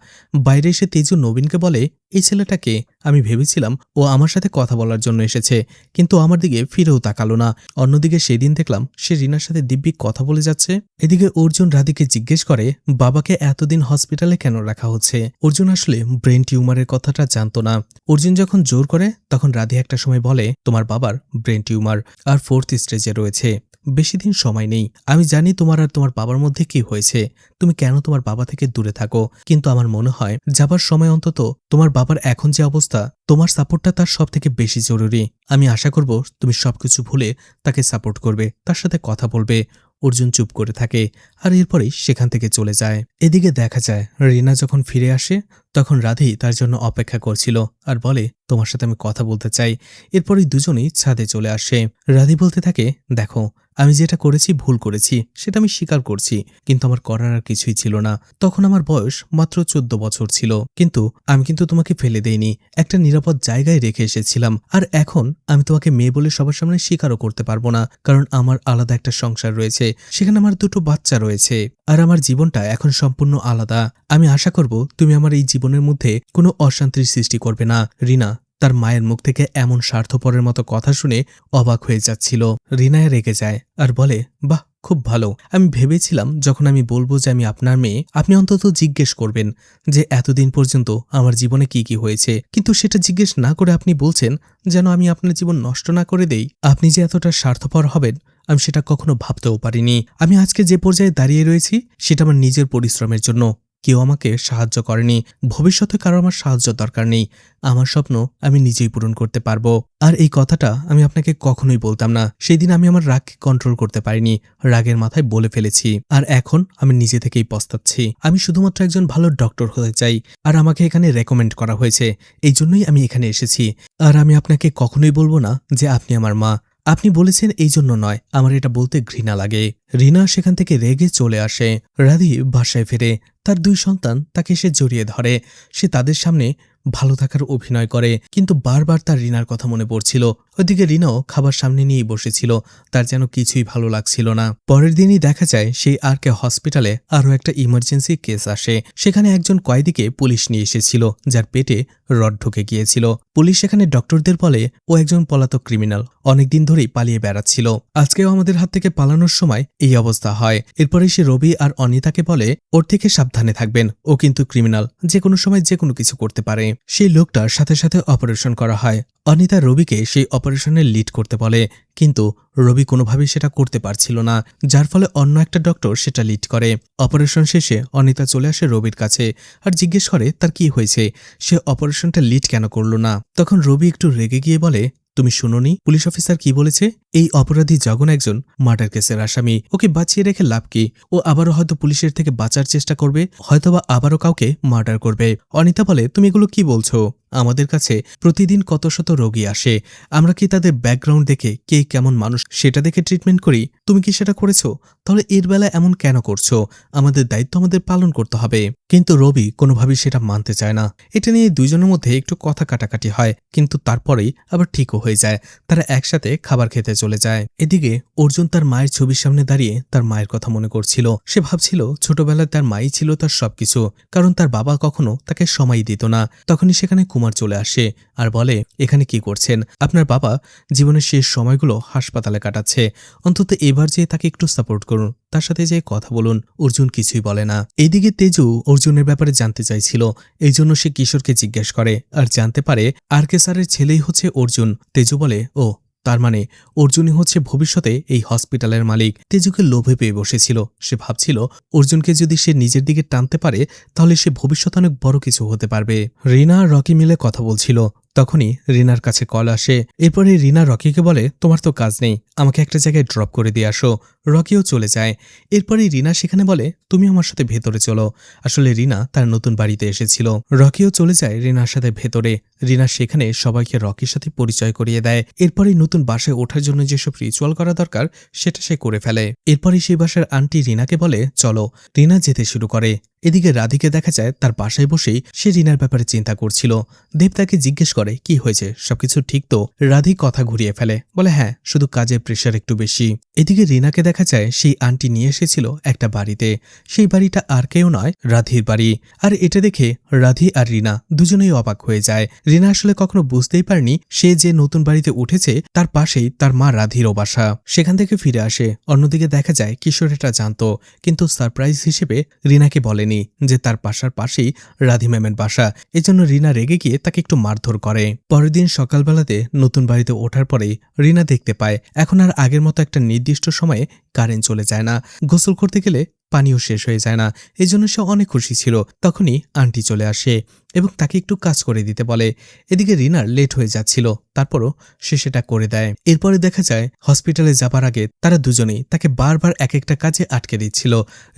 বাইরে এসে তেজু নবীনকে বলে, এই ছেলেটাকে আমি ভেবেছিলাম ও আমার সাথে কথা বলার জন্য এসেছে, কিন্তু আমার দিকে ফিরেও তাকালো না। অন্যদিকে সেদিন দেখলাম সে রিনার সাথে দিব্যি কথা বলে যাচ্ছে। এদিকে অর্জুন রাধিকে জিজ্ঞেস করে বাবাকে এতদিন হসপিটালে কেন রাখা হচ্ছে। অর্জুন আসলে ব্রেন টিউমারের কথাটা জানতো না। অর্জুন যখন জোর করে তখন রাধি একটা সময় বলে, তোমার বাবার ব্রেন টিউমার আর 4th স্টেজে রয়েছে। বেশি দিন সময় নেই। আমি জানি তোমার আর তোমার বাবার মধ্যে কি হয়েছে, তুমি কেন তোমার বাবা থেকে দূরে থাকো, কিন্তু আমার মনে হয় যাবার সময় অন্তত তোমার বাবার এখন যে অবস্থা, তোমার সাপোর্টটা তার সবথেকে বেশি জরুরি। আমি আশা করব তুমি সবকিছু ভুলে তাকে সাপোর্ট করবে, তার সাথে কথা বলবে। অর্জুন চুপ করে থাকে আর এরপরেই সেখান থেকে চলে যায়। এদিকে দেখা যায় রিনা যখন ফিরে আসে তখন রাধি তার জন্য অপেক্ষা করছিল আর বলে, তোমার সাথে আমি কথা বলতে চাই। এরপরই দুজনেই ছাদে চলে আসে। রাধি বলতে থাকে, দেখো আমি যেটা করেছি ভুল করেছি, সেটা আমি স্বীকার করছি, কিন্তু আমার করার আর কিছুই ছিল না। তখন আমার বয়স মাত্র 14 বছর ছিল, কিন্তু আমি কিন্তু তোমাকে ফেলে দেইনি, একটা নিরাপদ জায়গায় রেখে এসেছিলাম। আর এখন আমি তোমাকে মেয়ে বলে সবার সামনে স্বীকারও করতে পারবো না, কারণ আমার আলাদা একটা সংসার রয়েছে, সেখানে আমার 2টো বাচ্চা রয়েছে, আর আমার জীবনটা এখন সম্পূর্ণ আলাদা। আমি আশা করব তুমি আমার এই জীবনের মধ্যে কোনো অশান্তির সৃষ্টি করবে না। রিনা তার মায়ের মুখ থেকে এমন স্বার্থপরের মতো কথা শুনে অবাক হয়ে যাচ্ছিল। রিনা রেগে যায় আর বলে, বাহ, খুব ভালো। আমি ভেবেছিলাম যখন আমি বলবো যে আমি আপনার মেয়ে, আপনি অন্তত জিজ্ঞেস করবেন যে এতদিন পর্যন্ত আমার জীবনে কি কি হয়েছে, কিন্তু সেটা জিজ্ঞেস না করে আপনি বলছেন যেন আমি আপনার জীবন নষ্ট না করে দেই। আপনি যে এতটা স্বার্থপর হবেন আমি সেটা কখনো ভাবতেও পারিনি। আমি আজকে যে পর্যায়ে দাঁড়িয়ে রয়েছি সেটা আমার নিজের পরিশ্রমের জন্য। কেউ আমাকে সাহায্য করেনি, ভবিষ্যতে কারো আমার সাহায্য দরকার নেই। আমার স্বপ্ন আমি নিজেই পূরণ করতে পারবো। আর এই কথাটা আমি আপনাকে কখনোই বলতাম না। সেই দিন আমি আমার রাগকে কন্ট্রোল করতে পারিনি, রাগের মাথায় বলে ফেলেছি। আর এখন আমি নিজে থেকেই পস্তাচ্ছি। আমি শুধুমাত্র একজন ভালো ডক্টর হতে চাই, আর আমাকে এখানে রেকমেন্ড করা হয়েছে, এই জন্যই আমি এখানে এসেছি। আর আমি আপনাকে কখনোই বলবো না যে আপনি আমার মা। আপনি বলেছেন এই জন্য নয়, আমার এটা বলতে ঘৃণা লাগে। রিনা সেখান থেকে রেগে চলে আসে। রাধি বাসায় ফেরে। তার 2 সন্তান তাকে সে জড়িয়ে ধরে। সে তাদের সামনে ভালো থাকার অভিনয় করে, কিন্তু বারবার তার রিনার কথা মনে পড়ছিল। ওদিকে রিনাও খাবার সামনে নিয়েই বসেছিল, তার যেন কিছুই ভালো লাগছিল না। পরের দিনই দেখা যায় সেই আরকে হসপিটালে আরও একটা ইমার্জেন্সি কেস আসে। সেখানে একজন কয়েদিকে পুলিশ নিয়ে এসেছিল, যার পেটে রড ঢুকে গিয়েছিল। পুলিশ সেখানে ডক্টরদের বলে ও একজন পলাতক ক্রিমিনাল, অনেকদিন ধরেই পালিয়ে বেড়াচ্ছিল। আজকেও আমাদের হাত থেকে পালানোর সময় এই অবস্থা হয়। এরপরে সে রবি আর অনিতাকে বলে ওর থেকে সাবধানে থাকবেন, ও কিন্তু ক্রিমিনাল, যে কোনো সময় যে কোনো কিছু করতে পারে। সেই লোকটার সাথে সাথে অপারেশন করা হয়। অনিতা রবিকে সেই অপারেশনের লিড করতে বলে, কিন্তু রবি কোনোভাবেই সেটা করতে পারছিল না, যার ফলে অন্য একটা ডক্টর সেটা লিড করে। অপারেশন শেষে অনিতা চলে আসে রবির কাছে আর জিজ্ঞেস করে তার কি হয়েছে, সে অপারেশনটা লিড কেন করল না। তখন রবি একটু রেগে গিয়ে বলে, তুমি শুনোনি পুলিশ অফিসার কি বলেছে? এই অপরাধী জগন একজন মার্ডার কেসের আসামি, ওকে বাঁচিয়ে রেখে লাভ কি? ও আবারও হয়তো পুলিশের থেকে বাঁচার চেষ্টা করবে, হয়তোবা আবারও কাউকে মার্ডার করবে। অনিতা বলে, তুমি এগুলো কি বলছো? আমাদের কাছে প্রতিদিন কত শত রোগী আসে, আমরা কি তাদের ব্যাকগ্রাউন্ড দেখে কে কেমন মানুষ সেটা দেখে ট্রিটমেন্ট করি? তুমি কি সেটা করেছো? তাহলে এর বেলায় এমন কেন করছো? আমাদের দায়িত্ব আমাদের পালন করতে হবে। কিন্তু রবি কোনোভাবেই সেটা মানতে চায় না। এটা নিয়ে দুইজনের মধ্যে একটু কথা কাটাকাটি হয়, কিন্তু তারপরেই আবার ঠিকও হয়ে যায়। তারা একসাথে খাবার খেতে চলে যায়। এদিকে অর্জুন তার মায়ের ছবির সামনে দাঁড়িয়ে তার মায়ের কথা মনে করছিল। সে ভাবছিল ছোটবেলায় তার মাই ছিল তার সবকিছু, কারণ তার বাবা কখনো তাকে সময় দিত না। তখনই সেখানে কুমার চলে আসে আর বলে, এখানে কি করছেন? আপনার বাবা জীবনের শেষ সময়গুলো হাসপাতালে কাটাচ্ছে, অন্তত এবার যে তাকে একটু সাপোর্ট করুন, তার সাথে যে কথা বলুন। অর্জুন কিছুই বলে না। এইদিকে তেজু অর্জুনের ব্যাপারে জানতে চাইছিল, এই জন্য সে কিশোরকে জিজ্ঞেস করে আর জানতে পারে আর কে স্যারের ছেলেই হচ্ছে অর্জুন। তেজু বলে, ও তার মানে অর্জুনই হচ্ছে ভবিষ্যতে এই হসপিটালের মালিক। তেজুকে লোভে পেয়ে বসেছিল। সে ভাবছিল অর্জুনকে যদি সে নিজের দিকে টানতে পারে তাহলে সে ভবিষ্যতে অনেক বড় কিছু হতে পারবে। রিনা আর রকি মিলে কথা বলছিল, তখনই রিনার কাছে কল আসে। এরপরে রিনা রকিকে বলে, তোমার তো কাজ নেই, আমাকে একটা জায়গায় ড্রপ করে দিয়ে আসো। রকিও চলে যায়। এরপরে রিনা সেখানে বলে, তুমি আমার সাথে ভেতরে চলো। আসলে রিনা তার নতুন বাড়িতে এসেছিল। রকিও চলে যায় রিনার সাথে ভেতরে। রিনা সেখানে সবাইকে রকির সাথে পরিচয় করিয়ে দেয়। এরপরেই নতুন বাসায় ওঠার জন্য যেসব রিচুয়াল করা দরকার সেটা সে করে ফেলে। এরপরই সেই বাসার আন্টি রিনাকে বলে, চলো। রিনা যেতে শুরু করে। এদিকে রাধিকে দেখা যায় তার বাসায় বসেই সে রিনার ব্যাপারে চিন্তা করছিল। দেব তাকে জিজ্ঞেস করে, কি হয়েছে, সবকিছু ঠিক তো? রাধি কথা ঘুরিয়ে ফেলে, বলে হ্যাঁ, শুধু কাজের প্রেশার একটু বেশি। এদিকে রিনাকে দেখা দেখা যায় সেই আন্টি নিয়ে এসেছিল একটা বাড়িতে। সেই বাড়িটা আর কেউ নয়, রাধির বাড়ি। আর এটা দেখে রাধি আর রিনা দুজনেই অবাক হয়ে যায়। রিনা আসলে কখনো বুঝতেই পারেনি সে যে নতুন বাড়িতে উঠেছে তার পাশেই তার মা রাধিরও বাসা। সেখান থেকে ফিরে আসে। অন্যদিকে দেখা যায় কিশোর এটা জানত, কিন্তু সারপ্রাইজ হিসেবে রিনাকে বলেনি যে তার বাসার পাশেই রাধি ম্যামের বাসা। এজন্য রিনা রেগে গিয়ে তাকে একটু মারধর করে। পরের দিন সকালবেলাতে নতুন বাড়িতে ওঠার পরেই রিনা দেখতে পায় এখন আর আগের মতো একটা নির্দিষ্ট সময়ে কারেন্ট চলে যায় না। গোসল করতে গেলে পানিও শেষ হয়ে যায় না। এজন্য সে অনেক খুশি ছিল। তখনই আন্টি চলে আসে এবং তাকে একটু কাজ করে দিতে বলে। এদিকে রিনার লেট হয়ে যাচ্ছিল, তারপরও সে সেটা করে দেয়। এরপরে দেখা যায় হসপিটালে যাবার আগে তারা দুজনেই তাকে বারবার এক একটা কাজে আটকে দিচ্ছিল।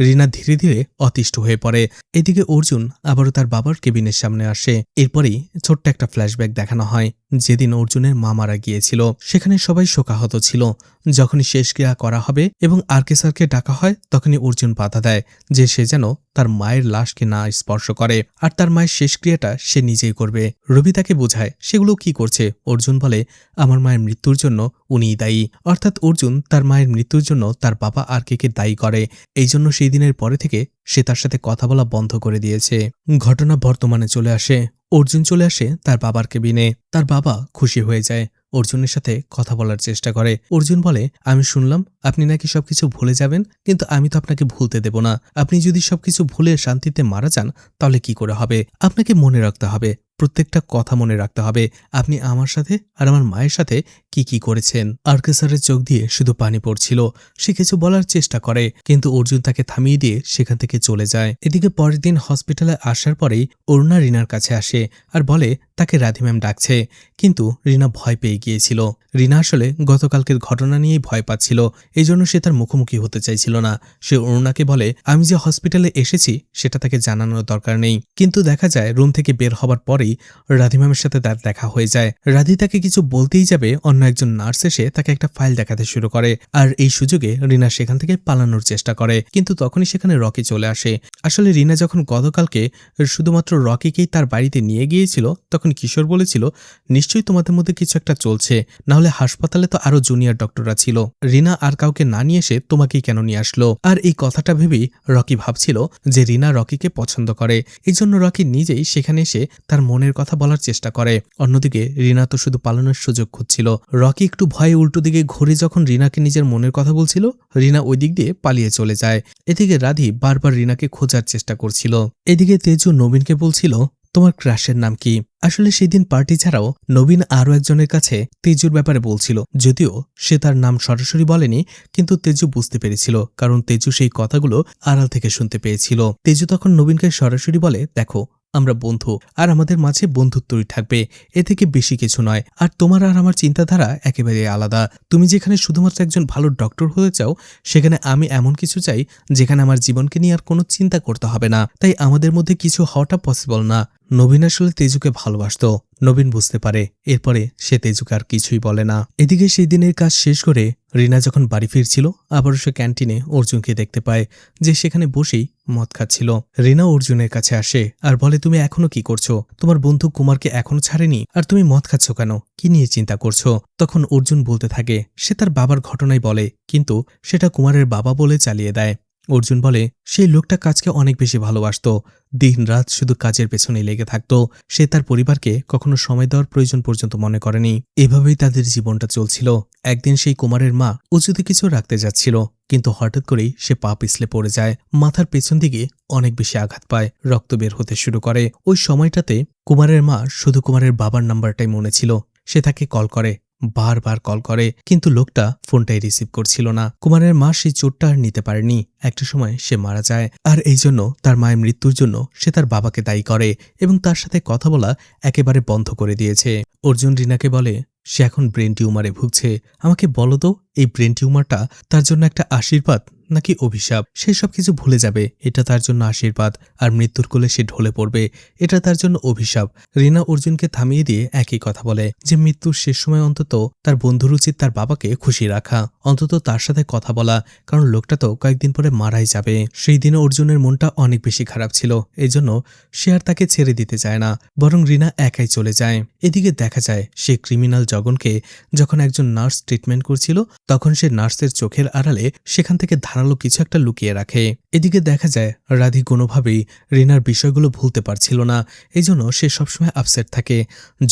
রিনা ধীরে ধীরে অতিষ্ঠ হয়ে পড়ে। এদিকে অর্জুন আবারও তার বাবার কেবিনের সামনে আসে। এরপরেই ছোট্ট একটা ফ্ল্যাশব্যাক দেখানো হয় যেদিন অর্জুনের মা মারা গিয়েছিল। সেখানে সবাই শোকাহত ছিল। যখনই শেষক্রিয়া করা হবে এবং আরকে স্যারকে ডাকা হয় তখনই অর্জুন বাধা দেয় যে সে যেন তার মায়ের লাশকে না স্পর্শ করে, আর তার মায়ের শেষক্রিয়াটা সে নিজেই করবে। রবি তাকে বোঝায় সেগুলো কি করছে। অর্জুন বলে আমার মায়ের মৃত্যুর জন্য উনিই দায়ী। অর্থাৎ অর্জুন তার মায়ের মৃত্যুর জন্য তার বাবা আরকে দায়ী করে। এই জন্য সেই দিনের পরে থেকে সে তার সাথে কথা বলা বন্ধ করে দিয়েছে। ঘটনা বর্তমানে চলে আসে। অর্জুন চলে আসে তার বাবার কেবিনে। তার বাবা খুশি হয়ে যায়, অর্জুনের সাথে কথা বলার চেষ্টা করে। অর্জুন বলে আমি শুনলাম আপনি নাকি সবকিছু ভুলে যাবেন, কিন্তু আমি তো আপনাকে ভুলতে দেব না। আপনি যদি সবকিছু ভুলে শান্তিতে মারা যান তাহলে কি করে হবে? আপনাকে মনে রাখতে হবে, প্রত্যেকটা কথা মনে রাখতে হবে আপনি আমার সাথে আর আমার মায়ের সাথে কি কি করেছেন। আরকে স্যারের চোখ দিয়ে শুধু পানি পড়ছিল। সে কিছু বলার চেষ্টা করে, কিন্তু অর্জুন তাকে থামিয়ে দিয়ে সেখান থেকে চলে যায়। এদিকে পরের দিন হসপিটালে আসার পরেই অরুণা রিনার কাছে আসে আর বলে তাকে রাধি ম্যাম ডাকছে। কিন্তু রিনা ভয় পেয়ে গিয়েছিল। রিনা আসলে গতকালকের ঘটনা নিয়েই ভয় পাচ্ছিল, এই জন্য সে তার মুখোমুখি হতে চাইছিল না। সে অরুণাকে বলে আমি যে হসপিটালে এসেছি সেটা তাকে জানানোর দরকার নেই। কিন্তু দেখা যায় রুম থেকে বের হবার পরেই রাধি ম্যামের সাথে তার দেখা হয়ে যায়। রাধি তাকে কিছু বলতেই যাবে অন্য একজন নার্স এসে তাকে একটা ফাইল দেখাতে শুরু করে। আর এই সুযোগে রিনা সেখান থেকে পালানোর চেষ্টা করে, কিন্তু তখনই সেখানে রকি চলে আসে। আসলে রিনা যখন গতকালকে শুধুমাত্র রকিকেই তার বাড়িতে নিয়ে গিয়েছিল তখন কিশোর বলেছিল নিশ্চয়ই তোমাদের মধ্যে কিছু একটা চলছে, নাহলে হাসপাতালে তো আরো জুনিয়র ডক্টররা ছিল। রিনা আর কাউকে না নিয়ে এসে তোমাকেই কেন নিয়ে আসলো? আর এই কথাটা ভেবেই রকি ভাবছিল যে রিনা রকিকে পছন্দ করে। এই জন্য রকি নিজেই সেখানে এসে তার মনের কথা বলার চেষ্টা করে। অন্যদিকে রিনা তো শুধু পালানোর সুযোগ খুঁজছিল। রকি একটু ভয়ে উল্টো দিকে ঘুরে যখন রিনাকে নিজের মনের কথা বলছিল, রিনা ওই দিক দিয়ে পালিয়ে চলে যায়। এদিকে রাধি বারবার রিনাকে খোঁজার চেষ্টা করছিল। এদিকে তেজু নবীনকে বলছিল তোমার ক্রাশের নাম কি? আসলে সেদিন পার্টি ছাড়াও নবীন আরও একজনের কাছে তেজুর ব্যাপারে বলছিল, যদিও সে তার নাম সরাসরি বলেনি, কিন্তু তেজু বুঝতে পেরেছিল, কারণ তেজু সেই কথাগুলো আড়াল থেকে শুনতে পেয়েছিল। তেজু তখন নবীনকে সরাসরি বলে দেখো আমরা বন্ধু, আর আমাদের মাঝে বন্ধুত্বই থাকবে, এ থেকে বেশি কিছু নয়। আর তোমার আর আমার চিন্তাধারা একেবারে আলাদা। তুমি যেখানে শুধুমাত্র একজন ভালো ডক্টর হতে চাও, সেখানে আমি এমন কিছু চাই যেখানে আমার জীবনকে নিয়ে আর কোনো চিন্তা করতে হবে না। তাই আমাদের মধ্যে কিছু হওয়াটা পসিবল না। নবীন আসলে তেজুকে ভালোবাসত। নবীন বুঝতে পারে, এরপরে সে তেজুকে আর কিছুই বলে না। এদিকে সেই দিনের কাজ শেষ করে রিনা যখন বাড়ি ফিরছিল, আবারও সে ক্যান্টিনে অর্জুনকে দেখতে পায় যে সেখানে বসেই মদ খাচ্ছিল। রিনা অর্জুনের কাছে আসে আর বলে তুমি এখনো কি করছো? তোমার বন্ধু কুমারকে এখনো ছাড়েনি, আর তুমি মদ খাচ্ছ কেন? কি নিয়ে চিন্তা করছো? তখন অর্জুন বলতে থাকে সে তার বাবার ঘটনাই বলে, কিন্তু সেটা কুমারের বাবা বলে চালিয়ে দেয়। অর্জুন বলে সেই লোকটা কাজকে অনেক বেশি ভালোবাসত, দিন রাত শুধু কাজের পেছনে লেগে থাকত। সে তার পরিবারকে কখনো সময় দেওয়ার প্রয়োজন পর্যন্ত মনে করেনি। এভাবেই তাদের জীবনটা চলছিল। একদিন সেই কুমারের মা উঁচুতে কিছু রাখতে যাচ্ছিল, কিন্তু হঠাৎ করেই সে পা পিছলে পড়ে যায়। মাথার পেছন দিকে অনেক বেশি আঘাত পায়, রক্ত বের হতে শুরু করে। ওই সময়টাতে কুমারের মা শুধু কুমারের বাবার নাম্বারটাই মনে ছিল। সে তাকে কল করে, বারবার কল করে, কিন্তু লোকটা ফোনটাই রিসিভ করছিল না। কুমারের মা সেই চোটটা আর নিতে পারেনি। একটা সময় সে মারা যায়, আর এই জন্য তার মায়ের মৃত্যুর জন্য সে তার বাবাকে দায়ী করে এবং তার সাথে কথা বলা একেবারে বন্ধ করে দিয়েছে। অর্জুন রিনাকে বলে সে এখন ব্রেন টিউমারে ভুগছে। আমাকে বলো তো এই ব্রেন টিউমারটা তার জন্য একটা আশীর্বাদ নাকি অভিশাপ? সে সবকিছু ভুলে যাবে, এটা তার জন্য আশীর্বাদ, আর মৃত্যুর কোলে সে ঢলে পড়বে, এটা তার জন্য অভিশাপ। রিনা অর্জুনকে থামিয়ে দিয়ে একই কথা বলে যে মৃত্যুর শেষ সময় অন্তত তার বন্ধুর উচিত তার বাবাকে খুশি রাখা, অন্তত তার সাথে কথা বলা, কারণ লোকটা তো কয়েকদিন পরে মারাই যাবে। সেই দিনে অর্জুনের মনটা অনেক বেশি খারাপ ছিল, এজন্য সে আর তাকে ছেড়ে দিতে চায় না, বরং রিনা একাই চলে যায়। এদিকে দেখা যায় সে ক্রিমিনাল জগনকে যখন একজন নার্স ট্রিটমেন্ট করছিল তখন সে নার্সের চোখের আড়ালে সেখান থেকে ধারালো কিছু একটা লুকিয়ে রাখে। এদিকে দেখা যায় রাধি কোনোভাবেই রিনার বিষয়গুলো ভুলতে পারছিল না, এজন্য সে সবসময় আপসেট থাকে।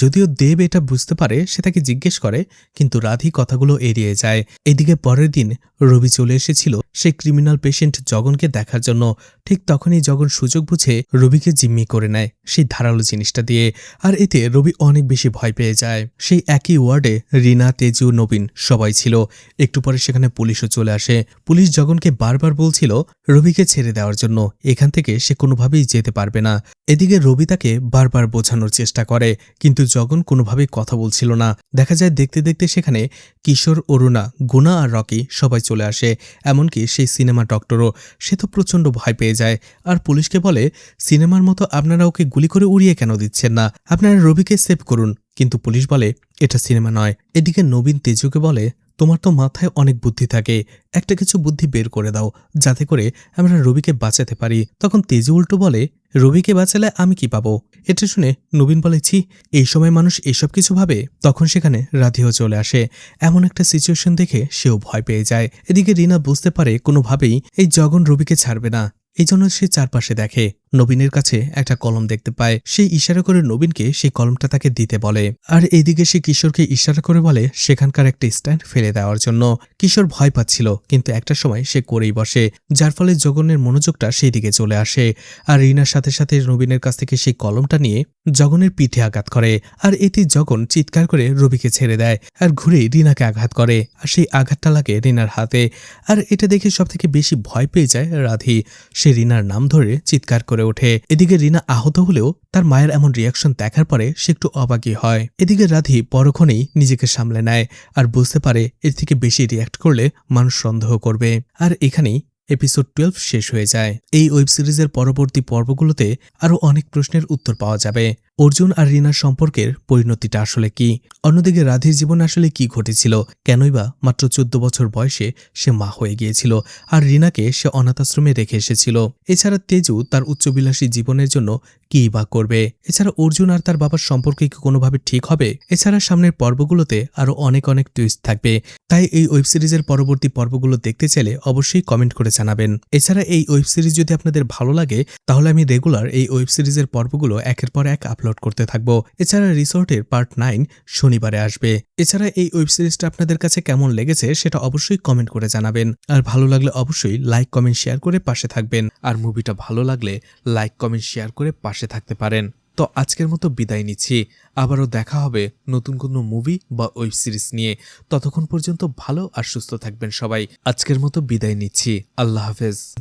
যদিও দেব এটা বুঝতে পারে, সে তাকে জিজ্ঞেস করে, কিন্তু রাধি কথাগুলো এড়িয়ে যায়। এদিকে পরের দিন রবি চলে এসেছিল সেই ক্রিমিনাল পেশেন্ট জগনকে দেখার জন্য। ঠিক তখনই জগন সুযোগ বুঝে রবিকে জিম্মি করে নেয় সেই ধারালো জিনিসটা দিয়ে, আর এতে রবি অনেক বেশি ভয় পেয়ে যায়। সেই একই ওয়ার্ডে রিনা, তেজু, নবীন সবাই ছিল। একটু পরে সেখানে পুলিশও চলে আসে। পুলিশ জগনকে বারবার বলছিল রবিকে ছেড়ে দেওয়ার জন্য, এখান থেকে সে কোনোভাবেই যেতে পারবে না। এদিকে রবি তাকে বারবার বোঝানোর চেষ্টা করে, কিন্তু জগন কোনোভাবেই কথা বলছিল না। দেখা যায় দেখতে দেখতে সেখানে কিশোর, অরুণা, গুনা আর রকি সবাই চলে আসে। এমনকি সেই সিনেমা ডক্টরও। সে তো প্রচণ্ড ভয় পেয়ে যায়, আর পুলিশকে বলে, সিনেমার মতো আপনারা ওকে গুলি করে উড়িয়ে কেন দিচ্ছেন না, আপনারা রবিকে সেভ করুন। কিন্তু পুলিশ বলে এটা সিনেমা নয়। এদিকে নবীন তেজুকে বলে, তোমার তো মাথায় অনেক বুদ্ধি থাকে, একটা কিছু বুদ্ধি বের করে দাও যাতে করে আমরা রবিকে বাঁচাতে পারি। তখন তেজু উল্টো বলে, রবিকে বাঁচালে আমি কি পাবো? এটা শুনে নবীন বলে, ছি, এই সময় মানুষ এসব কিছু ভাবে। তখন সেখানে রাধিও চলে আসে। এমন একটা সিচুয়েশন দেখে সেও ভয় পেয়ে যায়। এদিকে রিনা বুঝতে পারে কোনোভাবেই এই জগন রবিকে ছাড়বে না, এই জন্য সে চারপাশে দেখে। নবীনের কাছে একটা কলম দেখতে পায়। সে ইশারা করে নবীনকে সেই কলমটা তাকে দিতে বলে, আর এইদিকে সে কিশোরকে ইশারা করে বলে সেখানকার একটা স্ট্যান্ড ফেলে দেওয়ার জন্য। কিশোর ভয় পাচ্ছিল, কিন্তু একটা সময় সে করেই বসে, যার ফলে জগনের মনোযোগটা সেই দিকে চলে আসে। আর রিনার সাথে সাথে নবীনের কাছ থেকে সেই কলমটা নিয়ে জগনের পিঠে আঘাত করে, আর এতে জগন চিৎকার করে রবিকে ছেড়ে দেয় আর ঘুরে রিনাকে আঘাত করে, আর সেই আঘাতটা লাগে রিনার হাতে। আর এটা দেখে সবথেকে বেশি ভয় পেয়ে যায় রাধি। সে রিনার নাম ধরে চিৎকার করে ওঠে। এদিকে রিনা আহত হলেও তার মায়ের এমন রিয়াকশন দেখার পরে সে একটু অবাকই হয়। এদিকে রাধি পরক্ষণেই নিজেকে সামলে নেয় আর বুঝতে পারে এর থেকে বেশি রিয়াক্ট করলে মানুষ সন্দেহ করবে। আর এখানেই এপিসোড 12 শেষ হয়ে যায়। এই ওয়েব সিরিজের পরবর্তী পর্বগুলোতে আরও অনেক প্রশ্নের উত্তর পাওয়া যাবে। অর্জুন আর রিনার সম্পর্কের পরিণতিটা আসলে কি? অন্যদিকে রাধির জীবনে আসলে কি ঘটেছিল? কেনই বা মাত্র 14 বছর বয়সে সে মা হয়ে গিয়েছিল, আর রিনাকে সে অনাথ আশ্রমে রেখে এসেছিল? এছাড়া তেজু তার উচ্চবিলাসী জীবনের জন্য কি বা করবে? এছাড়া অর্জুন আর তার বাবার সম্পর্কে কি কোনোভাবে ঠিক হবে? এছাড়া সামনের পর্বগুলোতে আরও অনেক অনেক টুইস্ট থাকবে। তাই এই ওয়েব সিরিজের পরবর্তী পর্বগুলো দেখতে চাইলে অবশ্যই কমেন্ট করে জানাবেন। এছাড়া এই ওয়েব সিরিজ যদি আপনাদের ভালো লাগে, তাহলে আমি রেগুলার এই ওয়েব সিরিজের পর্বগুলো একের পর এক আপলোড করতে থাকবো। এছাড়া রিসোর্টের পার্ট 9 শনিবারে আসবে। এছাড়া এই ওয়েব সিরিজটা আপনাদের কাছে কেমন লেগেছে সেটা অবশ্যই কমেন্ট করে জানাবেন। আর ভালো লাগলে অবশ্যই লাইক, কমেন্ট, শেয়ার করে পাশে থাকবেন। আর মুভিটা ভালো লাগলে লাইক, কমেন্ট, শেয়ার করে পাশে থাকতে পারেন। তো আজকের মতো বিদায় নিচ্ছি। আবারও দেখা হবে নতুন কোনো মুভি বা ওয়েব সিরিজ নিয়ে। ততক্ষণ পর্যন্ত ভালো আর সুস্থ থাকবেন সবাই। আজকের মতো বিদায় নিচ্ছি। আল্লাহ হাফেজ।